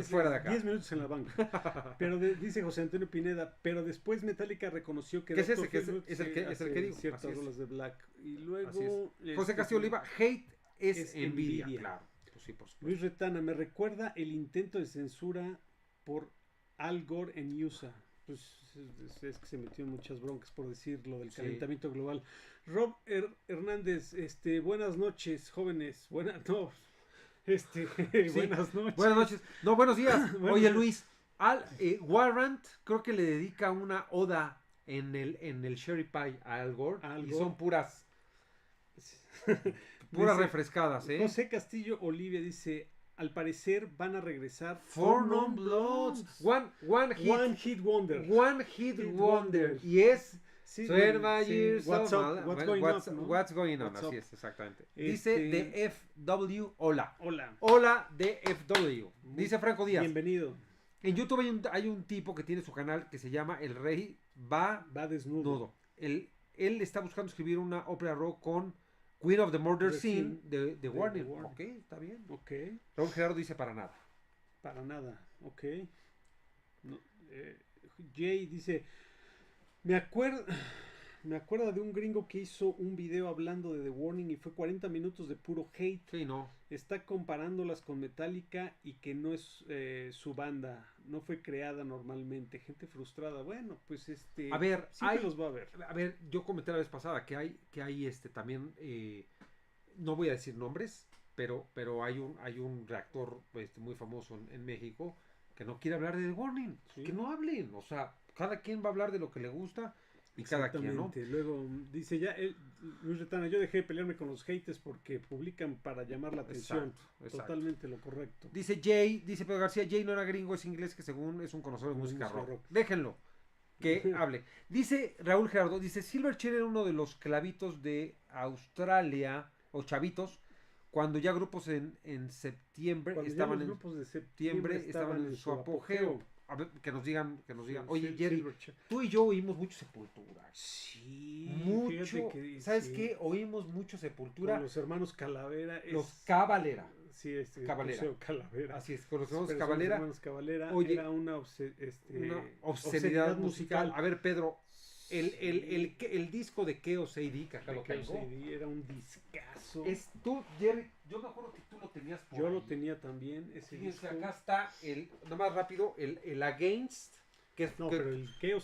fuera de acá. 10 minutos en la banca. Pero dice José Antonio Pineda, pero después Metallica reconoció que ¿Qué es Dr. ese? ¿Qué es Feelgood es el que digo? ciertas Así es. rolas de Black. Y luego Así es. José Castillo Oliva, hate es envidia. Claro. Pues sí, por supuesto. Luis Retana, me recuerda el intento de censura por Al Gore en USA. Pues es que se metió en muchas broncas por decir lo del calentamiento global. Rob Hernández, buenas noches, jóvenes. Buenas noches. Buenas noches. No, buenos días. Buenos Oye, días. Luis, Warrant creo que le dedica una oda en el Sherry Pie a Al Gore. Y son puras Dice, refrescadas, ¿eh? José Castillo Olivia dice, al parecer van a regresar Four Non Bloods. One Hit Wonder. One Hit Wonder. Y es Sí, 12 sí. years What's of up? What's going what's, up, ¿no? what's going on, What's así up? es, exactamente. Dice de FW, hola. Hola. Hola de FW. Dice Franco Díaz. Bienvenido. En YouTube hay un tipo que tiene su canal que se llama El Rey Va desnudo. Él está buscando escribir una ópera rock con Queen of the Murder Scene de Warner. Ok, está bien. Ok. Raúl Gerardo dice para nada. Para nada. Ok. No, Jay dice, me acuerdo de un gringo que hizo un video hablando de The Warning y fue 40 minutos de puro hate. Sí, no. Está comparándolas con Metallica y que no es su banda, no fue creada normalmente. Gente frustrada. Bueno, pues a ver, siempre los va a ver. A ver, yo comenté la vez pasada que hay también, no voy a decir nombres, pero hay un reactor muy famoso en México que no quiere hablar de The Warning. Sí. Que no hablen, o sea, cada quien va a hablar de lo que le gusta. Y cada quien, ¿no? Luego dice Luis Retana, yo dejé de pelearme con los haters porque publican para llamar la atención. Exacto. Totalmente lo correcto. Dice Pedro García, Jay no era gringo, es inglés, que según es un conocedor de música rock. Déjenlo que hable. Dice Raúl Gerardo, dice Silverchair era uno de los clavitos de Australia, o chavitos, cuando ya grupos en septiembre estaban en su apogeo. A ver, que nos digan. Oye, Jerry, tú y yo oímos mucho Sepultura. Sí. Mucho. ¿Sabes qué? Oímos mucho Sepultura. Con los hermanos Calavera. Los Cavalera. Sí, Cavalera. Así es, con los hermanos Cavalera. Oye, era una obscenidad musical. A ver, Pedro, el disco de Chaos AD, que acá lo tengo. Era un discazo. Jerry, yo me acuerdo que tú lo tenías por Yo ahí. lo tenía también. Fíjense, acá está nada más rápido, el Against.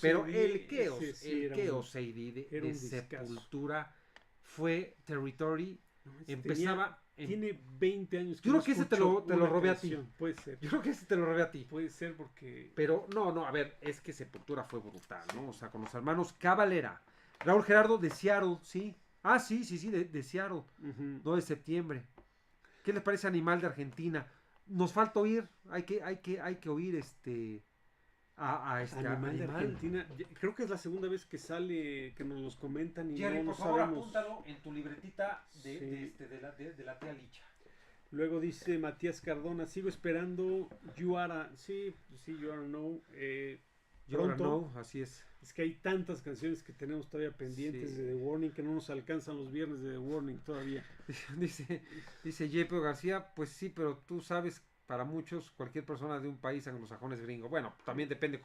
Pero el Chaos AD de Sepultura fue Territory. Empezaba. Tiene 20 años que yo creo que ese te lo robé a ti. Puede ser. Yo creo que ese te lo robé a ti. Puede ser porque. Pero no, a ver, es que Sepultura fue brutal, ¿no? O sea, con los hermanos Cavalera. Raúl Gerardo de Seattle, sí. Ah, sí, de Seattle. 9 de septiembre. ¿Qué les parece Animal de Argentina? Nos falta oír, hay que oír Animal de Argentina. Creo que es la segunda vez que sale, que nos los comentan y Jerry, no por favor, sabemos. apúntalo en tu libretita Sí. de la tía Licha. Luego dice Matías Cardona, sigo esperando You Are, sí, You Are No. Pronto. No, así es. Es que hay tantas canciones que tenemos todavía pendientes Sí. de The Warning que no nos alcanzan los viernes de The Warning todavía. Dice J.P. García, pues sí, pero tú sabes, para muchos, cualquier persona de un país anglosajón es gringo. Bueno, también depende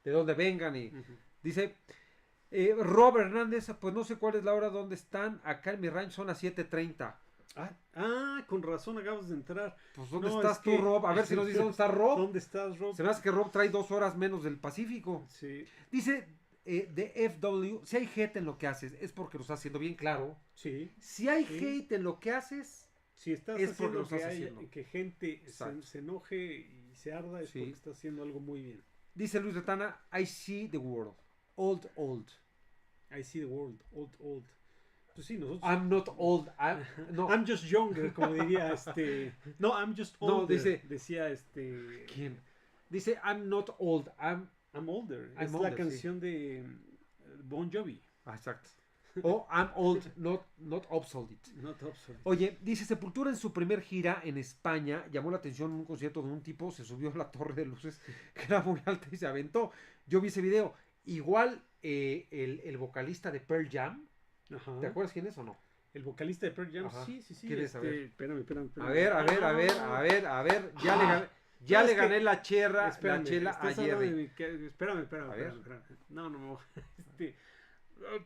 de dónde vengan. Y dice Rob Hernández, pues no sé cuál es la hora donde están. Acá en mi ranch son las 7:30. Con razón acabas de entrar. Pues ¿dónde estás tú, Rob? A ver si nos dice dónde está Rob. ¿Dónde estás, Rob? Se me hace que Rob trae 2 horas menos del Pacífico. Sí. Dice de FW, si hay hate en lo que haces, es porque lo estás haciendo bien claro. Sí. Si hay hate en lo que haces, si estás es porque haciendo lo estás haciendo. que gente se enoje y se arda, es porque estás haciendo algo muy bien. Dice Luis Retana, I see the world. Old. I see the world. Old. Pues sí, nosotros. I'm not old. I'm just younger, como diría No, I'm just older. No, decía ¿Quién? Dice, I'm not old. I'm older. I'm es older, la canción de Bon Jovi. Exacto. O I'm old, not obsolete. Not obsolete. Oye, dice Sepultura en su primer gira en España llamó la atención un concierto de un tipo, se subió a la torre de luces que era muy alta y se aventó. Yo vi ese video. Igual el vocalista de Pearl Jam. Ajá. ¿Te acuerdas quién es o no? El vocalista de Pearl Jam. Ajá. Sí. ¿Quieres saber? Espérame. A ver. Ya le gané la chela ayer. Espérame. A ver. No.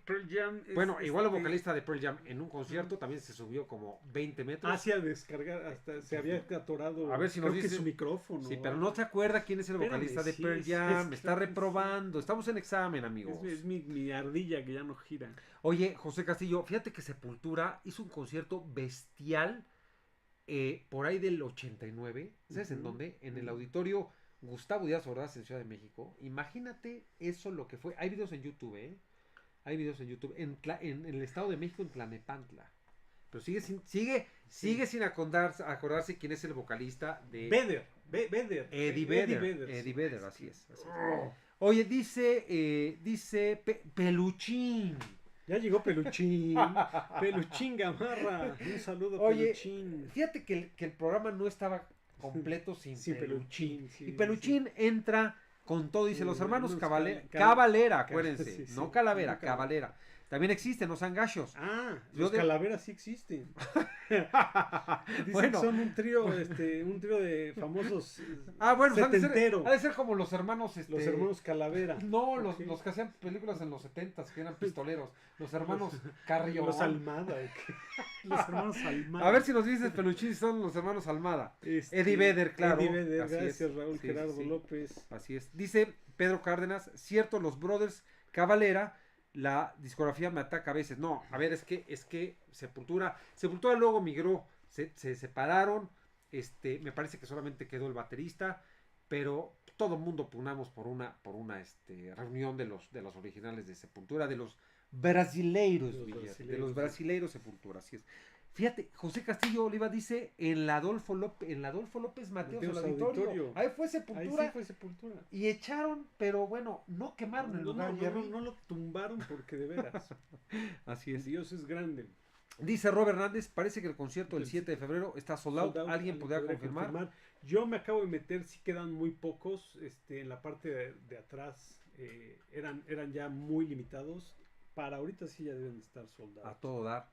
Pearl Jam es, bueno, igual el vocalista de Pearl Jam en un concierto también se subió como 20 metros. Hacia descargar, hasta se había atorado. A ver si nos dice su micrófono. Sí, pero no te acuerdas quién es el vocalista de Pearl Jam. Me está reprobando. Estamos en examen, amigos. Es mi ardilla que ya no gira. Oye, José Castillo, fíjate que Sepultura hizo un concierto bestial por ahí del 89. ¿Sabes en dónde? En el auditorio Gustavo Díaz Ordaz en Ciudad de México. Imagínate eso lo que fue. Hay videos en YouTube, Hay videos en YouTube. En el Estado de México, en Tlanepantla. Pero sigue sin acordarse quién es el vocalista de... Eddie Vedder, así es. Oye, dice Peluchín. Ya llegó Peluchín. Peluchín Gamarra. Un saludo, Peluchín. Fíjate que el programa no estaba completo sin Peluchín. Sí, y Peluchín entra con todo, dice los hermanos Cavalera, acuérdense, sí, no Calavera, Cavalera. También existen, no sean gachos. Los Calaveras sí existen. Dicen que son un trío de famosos bueno, setentero. ha de ser como los hermanos los hermanos Calavera. No, los que hacían películas en los 70s, que eran pistoleros. Los hermanos Carrión. Los Almada. Los hermanos Almada. A ver si nos dices, Peluchín, si son los hermanos Almada. Eddie Vedder, claro. Eddie Vedder, gracias, Raúl Gerardo López. Así es. Dice Pedro Cárdenas, cierto, los Brothers Cavalera, la discografía me ataca a veces. No, a ver, es que Sepultura luego migró, se separaron, me parece que solamente quedó el baterista, pero todo el mundo pugnamos por una reunión de los originales de Sepultura, de los brasileiros, de los brasileiros Sepultura, así es. Fíjate, José Castillo Oliva dice en la Adolfo López Mateos el auditorio. Ahí fue Sepultura. Y echaron, pero bueno, no quemaron el lugar. No lo tumbaron porque de veras. Así es. Dios es grande. Dice Robert Hernández, parece que el concierto del 7 de febrero está sold out. ¿Alguien podría confirmar? Yo me acabo de meter, sí quedan muy pocos. En la parte de atrás eran ya muy limitados. Para ahorita sí ya deben estar sold out. A todo dar.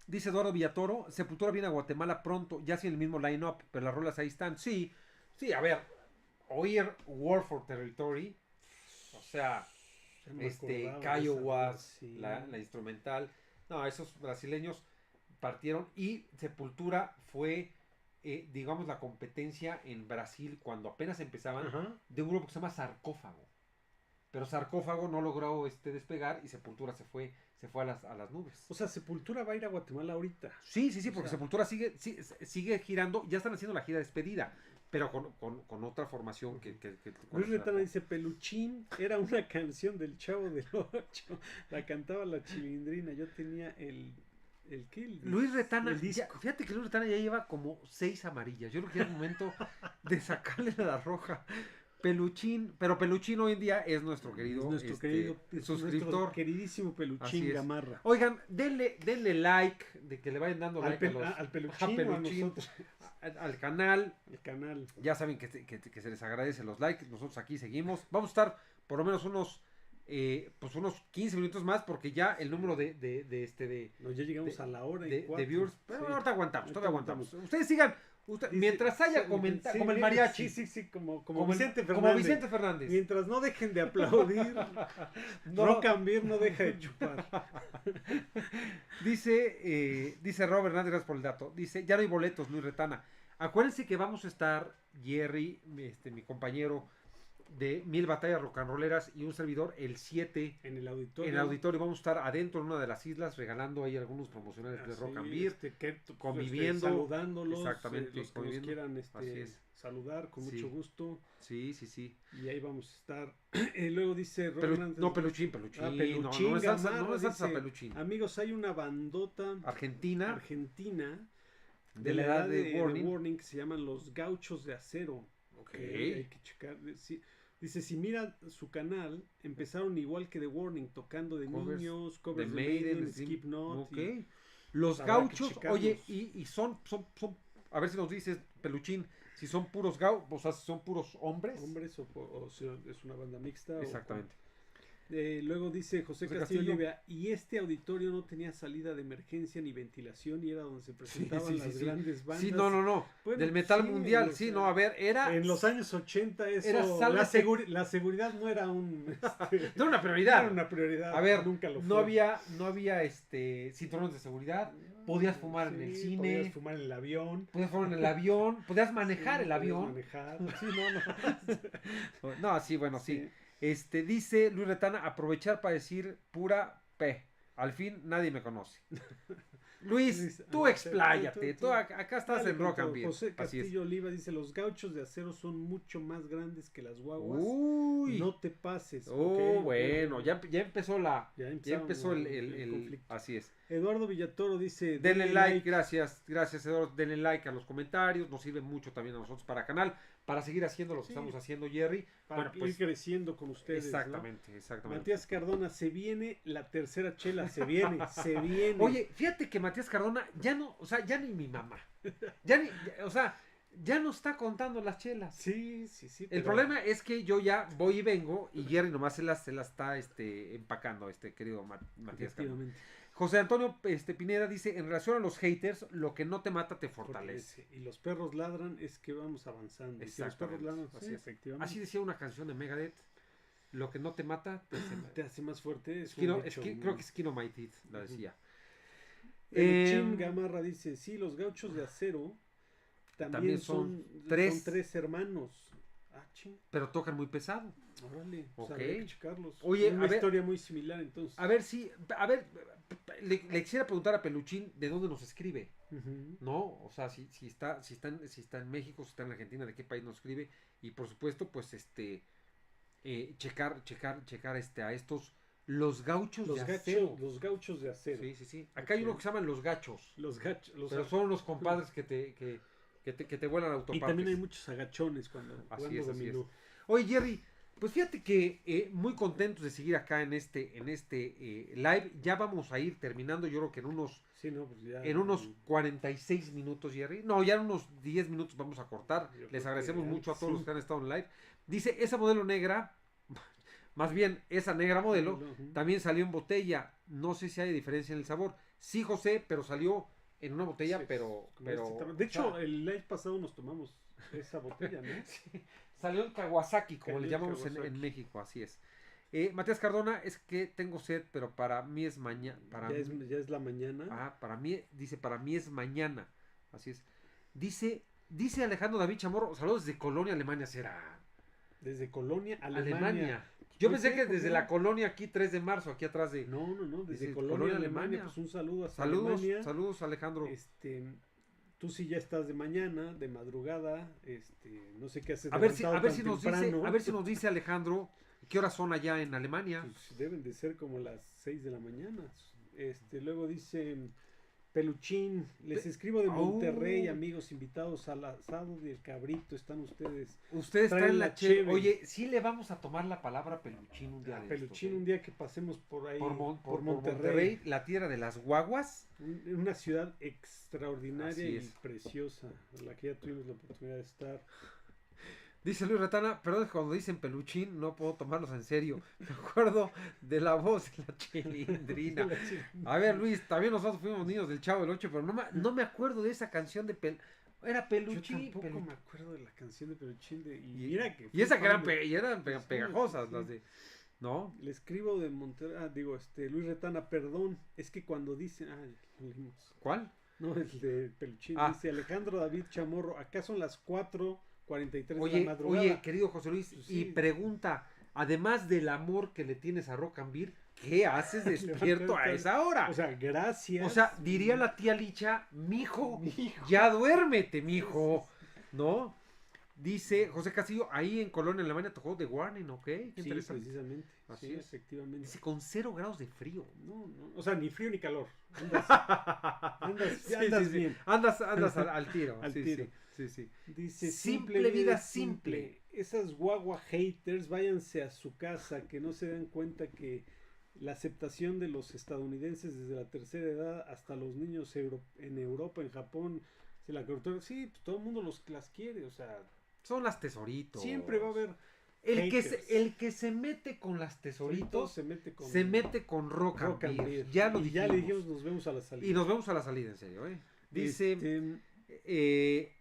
Dice Eduardo Villatoro, Sepultura viene a Guatemala pronto, ya sin el mismo line-up, pero las rolas ahí están. Sí, a ver, oír War for Territory, o sea, Kiowas, la instrumental. No, esos brasileños partieron y Sepultura fue, digamos, la competencia en Brasil cuando apenas empezaban de un grupo que se llama Sarcófago. Pero Sarcófago no logró despegar y Sepultura se fue a las nubes. O sea, Sepultura va a ir a Guatemala ahorita. Sí, porque Sepultura sigue girando. Ya están haciendo la gira despedida, pero con otra formación que Luis Retana dice, Peluchín era una canción del Chavo del 8. La cantaba la Chilindrina. Yo tenía el Luis Retana, fíjate que Luis Retana ya lleva como 6 amarillas. Yo creo que ya es momento de sacarle la roja. Peluchín, pero Peluchín hoy en día es nuestro querido, suscriptor. Nuestro queridísimo Peluchín Gamarra. Oigan, denle like, de que le vayan dando like al Peluchín, o a nosotros. Al canal. El canal. Ya saben que se les agradece los likes. Nosotros aquí seguimos. Vamos a estar por lo menos unos 15 minutos más, porque ya el número No, ya llegamos a la hora de viewers. Pero ahorita aguantamos, todavía aguantamos. Ustedes sigan. Mientras haya comentarios, como el mariachi. Sí, como Vicente Fernández. Como Vicente Fernández. Mientras no dejen de aplaudir, Rock and Beer no deja de chupar. Dice Robert Hernández, gracias por el dato. Dice, ya no hay boletos, Luis Retana. Acuérdense que vamos a estar, Jerry, mi compañero de 1000 batallas rocanroleras y un servidor, el 7 en el auditorio. En el auditorio vamos a estar adentro en una de las islas regalando ahí algunos promocionales de Rock and Beer, conviviendo, saludándolos, exactamente, los que nos quieran saludar con mucho gusto. Sí. Y ahí vamos a estar. Luego dice Peluchín. Peluchín, no es salsa Peluchín. Amigos, hay una bandota argentina de la edad de Warning que se llaman Los Gauchos de Acero. Okay. Hay que checar. Sí. Dice, si mira su canal, empezaron igual que The Warning, tocando de niños, covers de Maiden, Slipknot. Okay. Los Gauchos, oye, y son, a ver si nos dices, Peluchín, si son puros gauchos, o sea, si son puros hombres. Hombres o si es una banda mixta. Exactamente. Luego dice José Castillo, y este auditorio no tenía salida de emergencia ni ventilación y era donde se presentaban las grandes bandas. Sí, no. Bueno, del metal mundial, a ver, era... En los años 80 la seguridad no era no era una prioridad. No era una prioridad. A ver, nunca lo fue. No había cinturones de seguridad, podías fumar en el cine. Podías fumar en el avión. Podías manejar el avión. Sí, no. No, sí, bueno, sí. Dice Luis Retana, aprovechar para decir pura P. Al fin nadie me conoce. Luis, tú expláyate. Tú acá estás en Rock and Beer. José Castillo Oliva dice, los Gauchos de Acero son mucho más grandes que las guaguas. Uy. No te pases. Bueno, ya empezó el conflicto. Así es. Eduardo Villatoro dice, denle like. Gracias Eduardo, denle like a los comentarios, nos sirve mucho también a nosotros para canal, para seguir haciendo lo que estamos haciendo, Jerry. Para ir creciendo con ustedes. Exactamente. Matías Cardona, se viene la tercera chela, se viene. Oye, fíjate que Matías Cardona ya ni mi mamá. Ya no está contando las chelas. Sí. El problema es que yo ya voy y vengo y Jerry nomás se las está empacando, querido Matías Cardona. José Antonio Pineda dice, en relación a los haters, lo que no te mata te fortalece. Y los perros ladran, es que vamos avanzando. Y si los perros ladran, sí, efectivamente. Así decía una canción de Megadeth, lo que no te mata te hace más fuerte. Creo que Skin My Teeth la decía. Chin Gamarra dice, sí, los Gauchos de Acero también son tres hermanos. Pero tocan muy pesado. Órale, hay que checarlos. Oye, una historia muy similar entonces. A ver, le quisiera preguntar a Peluchín de dónde nos escribe. ¿No? O sea, si está en México, si está en Argentina, de qué país nos escribe. Y por supuesto, pues checar a estos los Gauchos de Acero. Los Gauchos de Acero. Sí. Acá hay uno que se llaman los Gachos. Pero son los compadres que te vuelan autopartes. Y también hay muchos agachones cuando dominó. Oye, Jerry, pues fíjate que muy contentos de seguir acá en este live. Ya vamos a ir terminando, yo creo que en unos 46 minutos, Jerry. No, ya en unos 10 minutos vamos a cortar. Les agradecemos mucho a todos los que han estado en live. Dice, esa modelo negra, más bien esa negra modelo, también salió en botella. No sé si hay diferencia en el sabor. Sí, José, pero salió en una botella, pero de hecho, el live pasado nos tomamos esa botella, ¿no? Sí. Salió en Kawasaki, como le llamamos en México, así es. Matías Cardona, es que tengo sed, pero para mí es mañana. Ya es la mañana. Para mí es mañana. Así es. Dice Alejandro David Chamorro, saludos desde Colonia, Alemania, será. Desde Colonia, Alemania. Yo pensé que desde la colonia aquí, 3 de marzo, aquí atrás de... No, desde Colonia, Alemania. Pues un saludo hasta Alemania. Saludos, Alejandro. Tú sí ya estás de mañana, de madrugada, no sé qué haces. A ver si nos dice Alejandro, ¿qué horas son allá en Alemania? Pues deben de ser como las 6 de la mañana. Luego dice Peluchín, les escribo de Oh. Monterrey, amigos invitados al asado del cabrito, están ustedes. Usted está Traen en la la cheve. cheve. Oye, sí le vamos a tomar la palabra peluchín un día de estos, Peluchín, ¿eh? un día que pasemos por ahí, Por Monterrey, la tierra de las guaguas. Una ciudad extraordinaria Así y es. preciosa, en la que ya tuvimos la oportunidad de estar. Dice Luis Retana, perdón, que cuando dicen peluchín no puedo tomarlos en serio. Me acuerdo de la voz de la chilindrina. A ver, Luis, también nosotros fuimos niños del Chavo del 8, pero no me acuerdo de esa canción de Era Yo peluchín. tampoco me acuerdo de la canción de Peluchín. Y mira que Y fui esa que fan eran, de- y eran Sí, pegajosas, sí. las de. ¿No? Le escribo de Monterrey, Luis Retana, perdón, es que cuando dicen, lo leímos. ¿Cuál? No, el de Peluchín, Ah. dice Alejandro David Chamorro, acá son las 4:43 de la Oye, madrugada. oye, querido José Luis, Pues y sí. pregunta, además del amor que le tienes a Rock and Beer, ¿qué haces despierto a Levantarte. esa hora? O sea, gracias. O sea, diría la tía Licha, mijo, Mijo. ya duérmete, mijo, ¿no? Dice José Castillo, ahí en Colonia, Alemania, tocó The Warning, ¿ok? Qué Sí, interesante. precisamente. Así Sí, es. efectivamente. Dice, con 0 grados de frío. No, o sea, ni frío ni calor. Andas Sí, andas sí, sí. bien. Andas al tiro. Al sí, tiro. sí, sí. Dice, Simple vida simple. Esas guagua haters, váyanse a su casa, que no se dan cuenta que la aceptación de los estadounidenses desde la tercera edad hasta los niños en Europa, en Japón, sí, pues todo el mundo las quiere, o sea, Son las tesoritos. siempre va a haber El haters. que se mete con las tesoritos se mete con rock and Rock and beer. Beer. Ya lo Y dijimos. ya le dijimos, nos vemos a la salida. Y nos vemos a la salida, en serio, ¿eh? Dice, Este,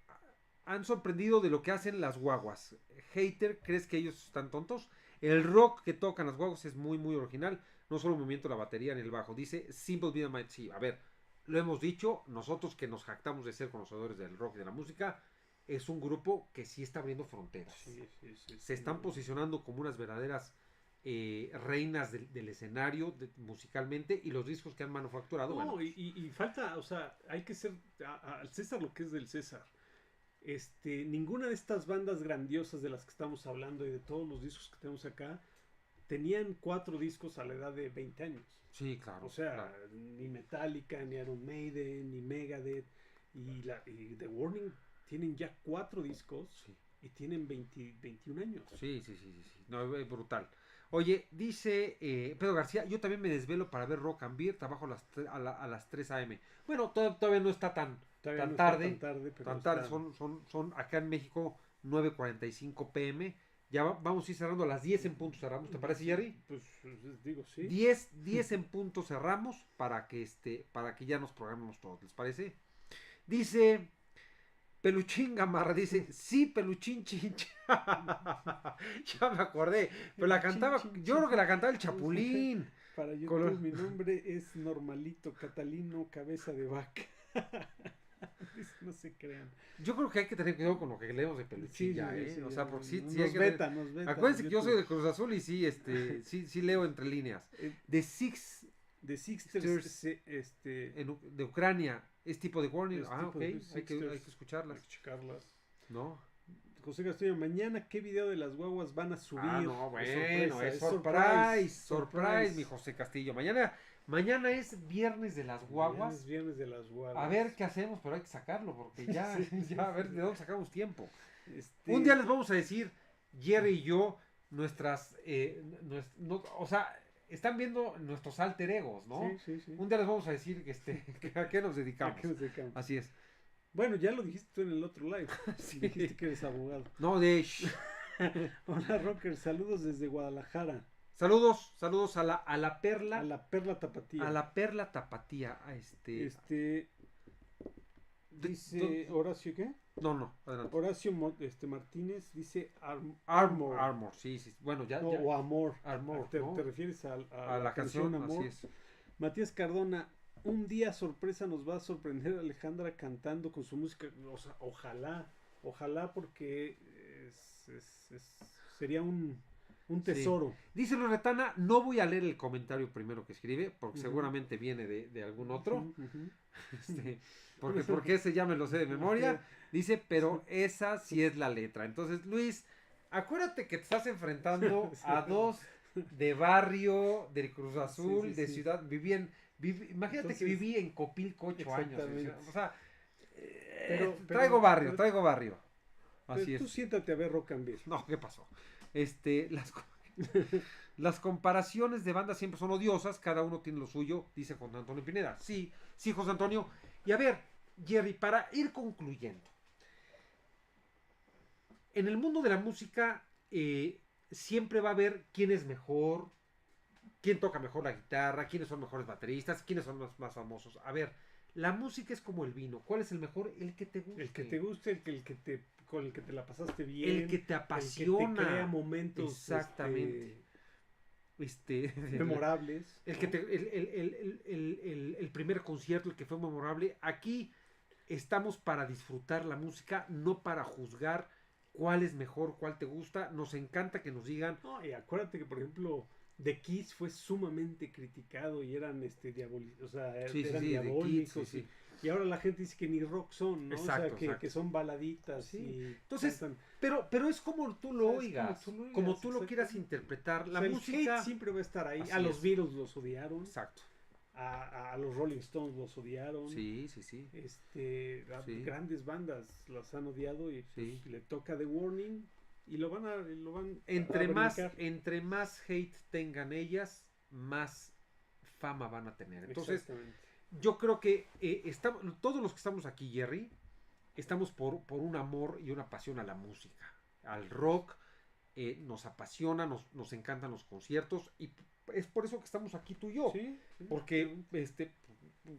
han sorprendido de lo que hacen las guaguas. Hater, ¿crees que ellos están tontos? El rock que tocan las guaguas es muy, muy original. No solo el movimiento de la batería ni el bajo. Dice, Simple Vida Mind. Sí, a ver, lo hemos dicho, nosotros que nos jactamos de ser conocedores del rock y de la música, es un grupo que sí está abriendo fronteras. sí, Se están posicionando como unas verdaderas reinas del escenario musicalmente, y los discos que han manufacturado. No, bueno, y falta, o sea, hay que ser al César lo que es del César. Ninguna de estas bandas grandiosas de las que estamos hablando y de todos los discos que tenemos acá tenían 4 discos a la edad de 20 años. sí, claro. O sea, claro. ni Metallica, ni Iron Maiden, ni Megadeth y The Warning tienen ya 4 discos Sí. y tienen 21 años. Sí. No, es brutal. Oye, dice Pedro García, yo también me desvelo para ver Rock and Beer, trabajo a las 3 a.m. Bueno, todavía no está tan Todavía no tarde. está tan tarde, pero Tan tarde, está- son acá en México 9:45 p.m. Ya vamos a ir cerrando a las 10 en punto cerramos, ¿te parece, Jerry? Pues digo, sí. 10 en punto cerramos para que ya nos programemos todos, ¿les parece? Dice Peluchín Gamarra, dice, sí, Peluchín Chincha. Ya me acordé, pero la cantaba, yo creo que la cantaba el Chapulín. Para YouTube Color. mi nombre es Normalito Catalino Cabeza de Vaca. No se crean. Yo creo que hay que tener cuidado con lo que leemos de Peluchín ya, ¿eh? sí, o sea, porque sí, nos sí hay que tener- veta, nos veta. Acuérdense que yo soy YouTube. de Cruz Azul y sí, sí leo entre líneas. Eh, De Six The Sixters, Sixters, de Ucrania, es tipo de warning. Es Ah, tipo ok, de hay que Sixters. escucharlas, hay que checarlas. ¿no? José Castillo, mañana qué video de las guaguas van a subir. Ah, no, bueno, Sorpresa, es surprise, surprise, mi José Castillo. Mañana es viernes de las guaguas. Es viernes de las guaguas. A ver qué hacemos, pero hay que sacarlo, porque ya, Sí. ya a ver de dónde sacamos tiempo. Este, Un día les vamos a decir, Jerry y yo, o sea, están viendo nuestros alter egos, ¿no? Sí. Un día les vamos a decir a qué nos ¿A dedicamos. qué nos dedicamos? Así es. Bueno, ya lo dijiste tú en el otro live. Sí. Dijiste que eres abogado. No, Hola, Rocker, saludos desde Guadalajara. saludos a la perla, A la Perla Tapatía. a la perla tapatía, Dice Horacio, ¿qué? no, adelante. Horacio Martínez dice Armor, sí, bueno, ya, No, ya. o Amor. Armor, ¿Te, ¿no? te refieres a A la canción, Amor? así es. Matías Cardona, un día sorpresa nos va a sorprender Alejandra cantando con su música. O sea, ojalá porque sería un tesoro. Dice Loretana, no voy a leer el comentario primero que escribe, porque Ujú. seguramente viene de algún otro. Ujú. Porque ese ya me lo sé de memoria. Dice, pero esa sí es la letra. Entonces, Luis, acuérdate que te estás enfrentando Sí. a dos de barrio, de Cruz Azul, Sí, de sí. ciudad, vivían Imagínate Entonces, que viví en Copilco 8 años. exactamente. O sea, Pero- traigo barrio. Así Tú es. siéntate a ver Rock and Beer. No, ¿qué pasó? Este, las comparaciones de bandas siempre son odiosas, cada uno tiene lo suyo, dice José Antonio Pineda. Sí, sí, José Antonio. Y a ver, Jerry, para ir concluyendo, en el mundo de la música siempre va a haber quién es mejor, quién toca mejor la guitarra, quiénes son mejores bateristas, quiénes son más famosos. A ver, la música es como el vino. ¿Cuál es el mejor? El que te guste. El que te guste, con el que te la pasaste bien. El que te apasiona. El que te crea momentos exactamente. memorables. El, ¿no? que el primer concierto, el que fue memorable. Aquí estamos para disfrutar la música, no para juzgar cuál es mejor, cuál te gusta. Nos encanta que nos digan. No, y acuérdate que, por ejemplo, The Kiss fue sumamente criticado y eran o sea, eran diabólicos. Sí. Y ahora la gente dice que ni rock son, ¿no? Exacto, o sea, que son baladitas. Sí. Y Entonces, cantan. pero es como tú lo oigas, como tú lo quieras exactamente. interpretar. La O sea, música el hate siempre va a estar ahí. Así A los es. Beatles los odiaron. Exacto. A los Rolling Stones los odiaron. Sí. Grandes bandas las han odiado y pues, Sí. le toca The Warning y lo van a Entre brincar. más hate tengan ellas, más fama van a tener. Entonces, Exactamente. yo creo que todos los que estamos aquí, Jerry, estamos por un amor y una pasión a la música, al rock. Nos apasiona, nos encantan los conciertos y es por eso que estamos aquí tú y yo. Sí. Porque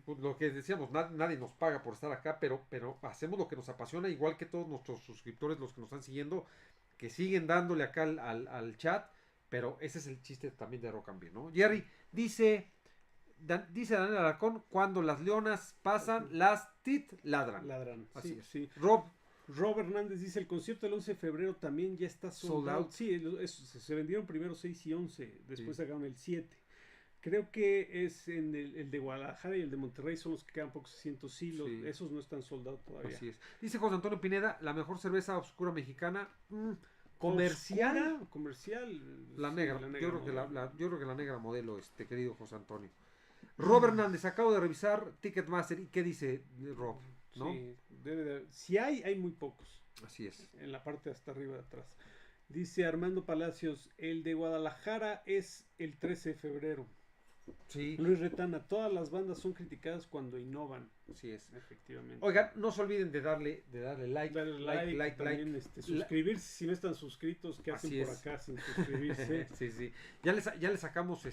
lo que decíamos, nadie nos paga por estar acá, pero hacemos lo que nos apasiona, igual que todos nuestros suscriptores, los que nos están siguiendo, que siguen dándole acá al chat, pero ese es el chiste también de Rock and Beer, ¿no? Jerry dice Daniel Alarcón, cuando las leonas pasan, las tit ladran. Así es. Sí. Rob Hernández dice, el concierto del 11 de febrero también ya está sold out. Sí, se vendieron primero 6 y 11, después sacaron el 7. Creo que es en el de Guadalajara y el de Monterrey son los que quedan pocos asientos. Sí, esos no están sold out todavía. Así es. Dice José Antonio Pineda, la mejor cerveza oscura mexicana, comercial. Comercial. La negra. Sí, Yo creo que la negra modelo, querido José Antonio. Rob Hernández, acabo de revisar Ticketmaster. ¿Y qué dice Rob? ¿No? Sí, si hay muy pocos. Así es. En la parte hasta arriba de atrás. Dice Armando Palacios, el de Guadalajara es el 13 de febrero. Sí. Luis Retana, todas las bandas son criticadas cuando innovan. Así es. Efectivamente. Oigan, no se olviden de darle like. También, suscribirse si no están suscritos, ¿qué hacen por acá sin suscribirse? Sí. Ya le sacamos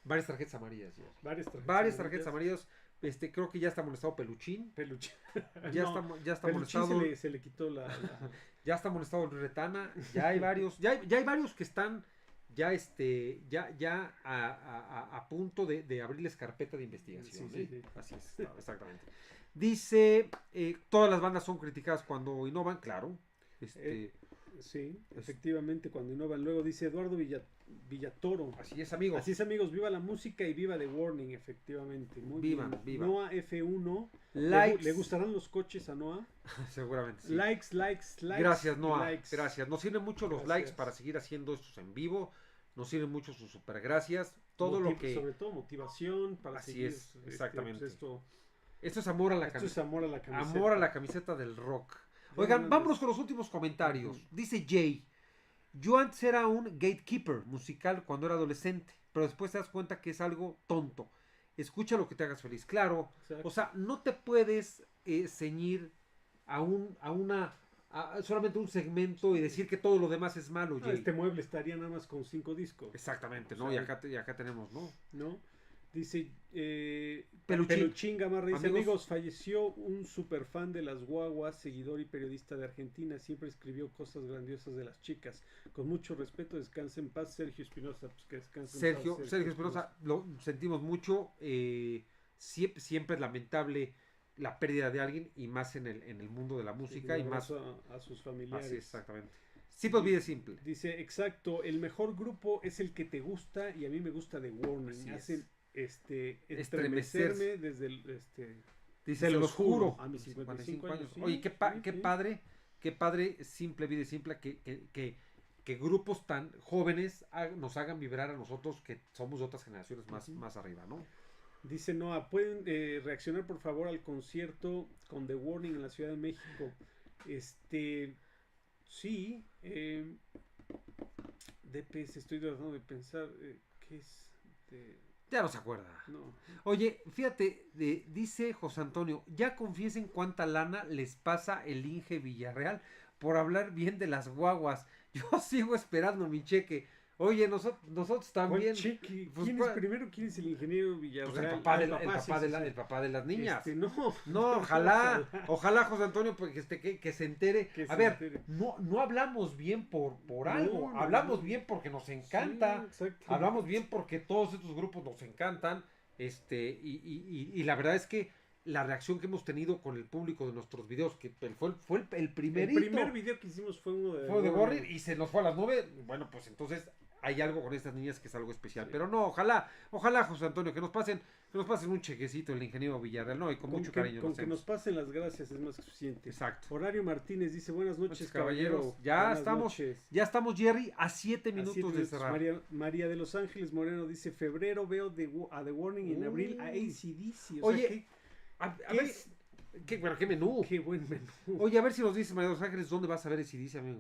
varias tarjetas amarillas. Varias tarjetas amarillas. Creo que ya está molestado Peluchín. Ya está Peluchín molestado. se le quitó la... Ya está molestado el Retana. Ya hay varios. Ya hay varios que están ya a punto de abrirles carpeta de investigación. Sí. Así es, exactamente. Dice, todas las bandas son criticadas cuando innovan, claro. Sí, efectivamente, cuando innovan. Luego dice Eduardo Villatoro. Así es, amigos. Así es, amigos. Viva la música y viva The Warning, efectivamente. Muy viva. Noah F1. Likes. ¿Le gustarán los coches a Noah? Seguramente sí. Likes. Gracias, Noah. Gracias. Nos sirven mucho los likes para seguir haciendo estos en vivo. Nos sirven mucho sus super gracias. Sobre todo motivación para seguir. Así es, exactamente. Esto es amor a la camiseta. Esto es amor a la camiseta. Amor a la camiseta del rock. Oigan, vámonos con los últimos comentarios. Dice Jay, yo antes era un gatekeeper musical cuando era adolescente, pero después te das cuenta que es algo tonto. Escucha lo que te hagas feliz. Claro, exacto. O sea, no te puedes ceñir a solamente un segmento y decir que todo lo demás es malo, Jay. Este mueble estaría nada más con 5 discos. Exactamente, ¿no? Y acá tenemos, ¿no? Dice Peluchín Gamarra, dice, amigos, falleció un super fan de las guaguas, seguidor y periodista de Argentina, siempre escribió cosas grandiosas de las chicas, con mucho respeto, descanse en paz, Sergio Espinosa. Pues que descanse en paz, Sergio Espinosa, lo sentimos mucho, siempre es lamentable la pérdida de alguien y más en el mundo de la música y más a sus familiares. Así, exactamente. Simple Vida Simple. Dice, exacto, el mejor grupo es el que te gusta y a mí me gusta The Warning. Hacen estremecerme desde dice, los juro a mis 55 años. Sí, oye, qué padre Simple Vida Simple que grupos tan jóvenes nos hagan vibrar a nosotros que somos de otras generaciones más arriba, ¿no? Dice Noah, ¿pueden reaccionar por favor al concierto con The Warning en la Ciudad de México? Sí, DPS, estoy tratando de pensar, ¿qué es? Ya no se acuerda. No. Oye, fíjate, dice José Antonio, ya confiesen cuánta lana les pasa el Inge Villarreal por hablar bien de las guaguas. Yo sigo esperando mi cheque. Oye, nosotros también. Cheque? Pues, ¿Quién es primero? ¿Quién es el ingeniero Villarreal? Pues el papá, Sí. el papá de las niñas. No. No, ojalá José Antonio pues, que se entere. Que A se ver, entere. no hablamos bien por No, algo, no, hablamos no. bien porque nos encanta, Sí, exacto. hablamos bien porque todos estos grupos nos encantan, y la verdad es que la reacción que hemos tenido con el público de nuestros videos, que fue el primerito. El primer video que hicimos fue uno de Warrior y se nos fue a las 9. Bueno, pues entonces hay algo con estas niñas que es algo especial. Sí. Pero no, ojalá, José Antonio, que nos pasen un chequecito el ingeniero Villarreal, ¿no? Y con mucho cariño. Con que nos pasen las gracias es más que suficiente. Exacto. Horario Martínez dice, buenas noches, caballero. Ya Buenas estamos, noches. ya estamos, Jerry, a 7 minutos de cerrar. María de Los Ángeles Moreno dice, febrero veo a The Warning, en abril a AC/DC. Oye, a ver, qué menú. Qué buen menú. Oye, a ver si nos dice María de Los Ángeles dónde vas a ver AC/DC. A mí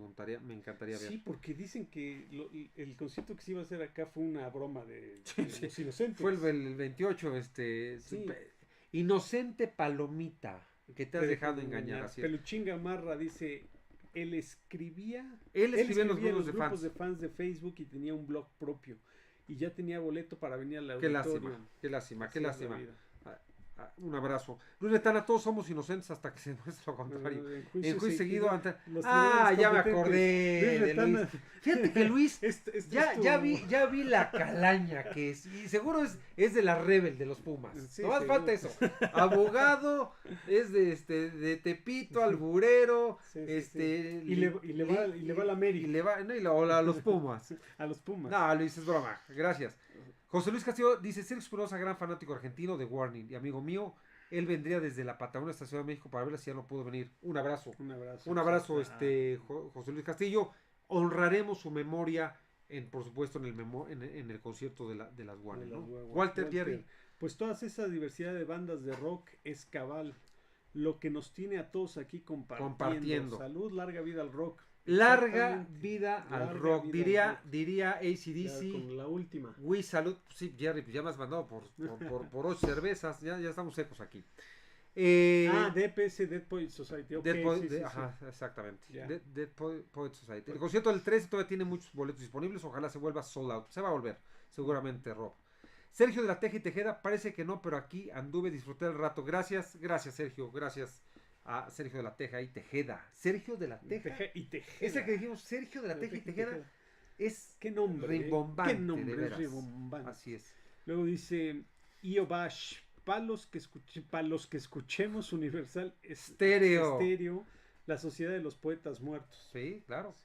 me encantaría ver. Sí, porque dicen que el concierto que se iba a hacer acá fue una broma de Sí. los inocentes. Fue el 28, Sí. Inocente palomita, que te has dejado engañar. Así es. Peluchín Gamarra dice, él escribía en los en grupos de fans de Facebook y tenía un blog propio. Y ya tenía boleto para venir al Qué auditorio. lástima. Así es la vida. Un abrazo. Luis Letana, todos somos inocentes hasta que se demuestre lo contrario. En juicio seguido ante... ya me acordé de Luis. Fíjate que Luis, ya vi la calaña que es. Y seguro es de la Rebel de los Pumas. Sí, no más falta eso. Abogado, es de Tepito, alburero, sí. Y le va a la América. A los Pumas. A los Pumas. No, Luis, es broma. Gracias. José Luis Castillo dice, Sergio Espinosa, gran fanático argentino de Warning y amigo mío, él vendría desde la Patagonia hasta Ciudad de México para verla si ya no pudo venir. Un abrazo. Un abrazo, José Luis Castillo. Honraremos su memoria, por supuesto, en el concierto de las Warning, ¿no? Walter Jerry. Pues toda esa diversidad de bandas de rock es cabal. Lo que nos tiene a todos aquí compartiendo. Salud, larga vida al rock. Larga vida al rock, diría AC/DC. Con la última. Salud. Sí, Jerry, pues ya me has mandado por 8 cervezas, ya estamos secos aquí. DPS, Dead Poet Society. Okay, Ajá, exactamente. Yeah. Dead Poet Society. El concierto del 13 todavía tiene muchos boletos disponibles, ojalá se vuelva sold out. Se va a volver, seguramente, Rob. Sergio de la Teja y Tejeda, parece que no, pero aquí anduve, disfruté el rato. Gracias, Sergio, gracias a Sergio de la Teja y Tejeda. Sergio de la Teja y Tejeda. Ese que dijimos, Sergio de la Teja y Tejeda, es qué nombre, rimbombante. Qué nombre, de veras. Rimbombante. Así es. Luego dice Io Bash, para los que escuchemos Universal Estéreo, la Sociedad de los Poetas Muertos. Sí, claro.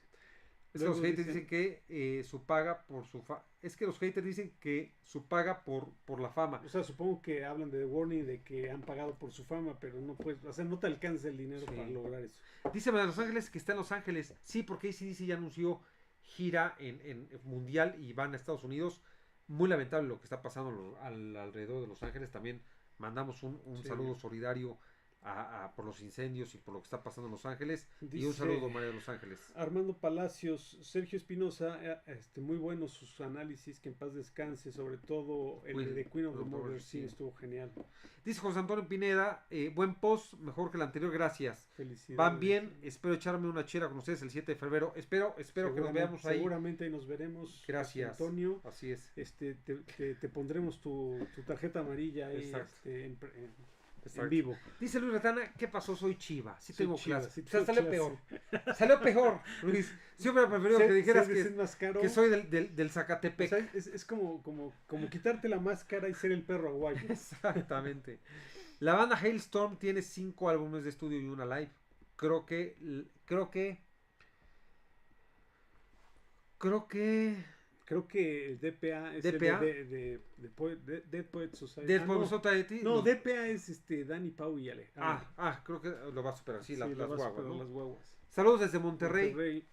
Es que los haters dicen que su paga por su es que los haters dicen que su paga por la fama. O sea, supongo que hablan de The Warning, de que han pagado por su fama, pero no puedes, o sea, no te alcanza el dinero para lograr eso. Dice de Los Ángeles que está en Los Ángeles. Sí, porque AC/DC ya anunció gira en mundial y van a Estados Unidos. Muy lamentable lo que está pasando alrededor de Los Ángeles. También mandamos un saludo solidario por los incendios y por lo que está pasando en Los Ángeles. Dice, y un saludo, María de Los Ángeles. Armando Palacios, Sergio Espinosa, muy buenos sus análisis, que en paz descanse, sobre todo el de Queen of the Murder, sí, estuvo genial. Dice José Antonio Pineda, buen post, mejor que el anterior, gracias. Felicidades. Van bien, espero echarme una chela con ustedes el 7 de febrero. Espero que nos veamos ahí. Seguramente ahí nos veremos. Gracias, Antonio. Así es. Te pondremos tu tarjeta amarilla ahí, en vivo. Dice Luis Retana, ¿qué pasó? Soy Chiva. Sí tengo clase. Sí, o sea, salió peor. Salió peor, Luis. Siempre hubiera preferido que dijeras que soy del Zacatepec. O sea, es como quitarte la máscara y ser el perro aguayo. Exactamente. La banda Hailstorm tiene 5 álbumes de estudio y una live. Creo que el DPA es ¿DPA? de Dead Poet Society. Dead Poet Society. No, DPA es Dani Pau y Ale. Creo que lo va a superar. Sí, las guaguas, ¿no? Las guaguas. Saludos desde Monterrey.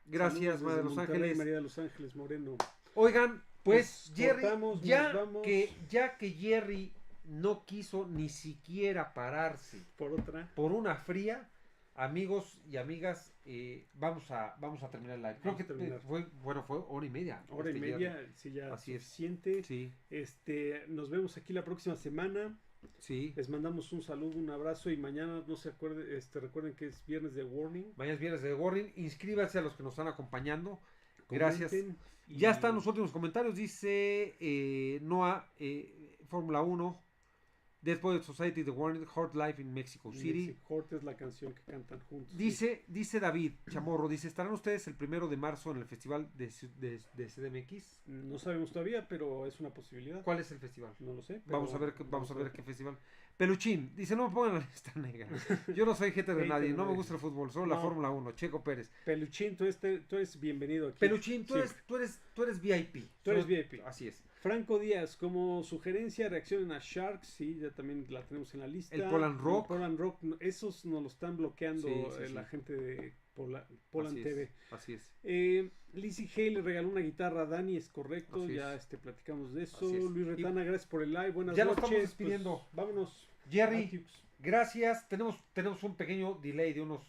Gracias, María de Los Ángeles. María de Los Ángeles Moreno. Oigan, Pues Nos Jerry, cortamos, ya nos vamos que Jerry no quiso ni siquiera pararse por otra. por una fría, amigos y amigas, vamos a terminar el live. Creo Vamos a que terminar. fue hora y media. Hora y media, sí, ya Así es. suficiente. Sí, Nos vemos aquí la próxima semana. sí. Les mandamos un saludo, un abrazo y mañana no se acuerden, recuerden que es viernes de Warning. Mañana es viernes de Warning. Inscríbanse a los que nos están acompañando. Gracias. Comenten y- Ya están los últimos comentarios. Dice Noah, Fórmula 1, Death Poet Society, The Warning, Hard Life in Mexico City. Mexic Hort es la canción que cantan juntos. Dice David Chamorro, dice, ¿estarán ustedes el 1 de marzo en el festival de CDMX? No sabemos todavía, pero es una posibilidad. ¿Cuál es el festival? No lo sé. Vamos a ver qué festival. Peluchín, dice, no me pongan la lista negra. Yo no soy gente de nadie, no me gusta el fútbol, solo la No. Fórmula 1, Checo Pérez. Peluchín, tú eres bienvenido aquí. Peluchín, tú Siempre. eres VIP. Tú eres VIP. Así es. Franco Díaz, como sugerencia, reaccionen a Sharks, sí, ya también la tenemos en la lista. El Poland Rock. El Poland Rock, esos nos lo están bloqueando Sí. la gente de Poland Así TV. es, así es. Lizzie Hay le regaló una guitarra a Dani, es correcto, Así ya es. platicamos de eso. Así es. Luis Retana, gracias por el live, buenas Ya lo noches. estamos despidiendo. Pues, vámonos. Jerry, Adiós. gracias. Tenemos un pequeño delay de unos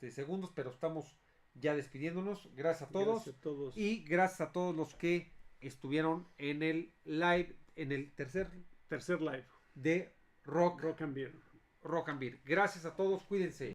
segundos, pero estamos ya despidiéndonos. Gracias a todos. Gracias a todos. Y gracias a todos los que estuvieron en el live, en el tercer Tercer live, de Rock Rock and Beer. and Beer. Gracias a todos, cuídense.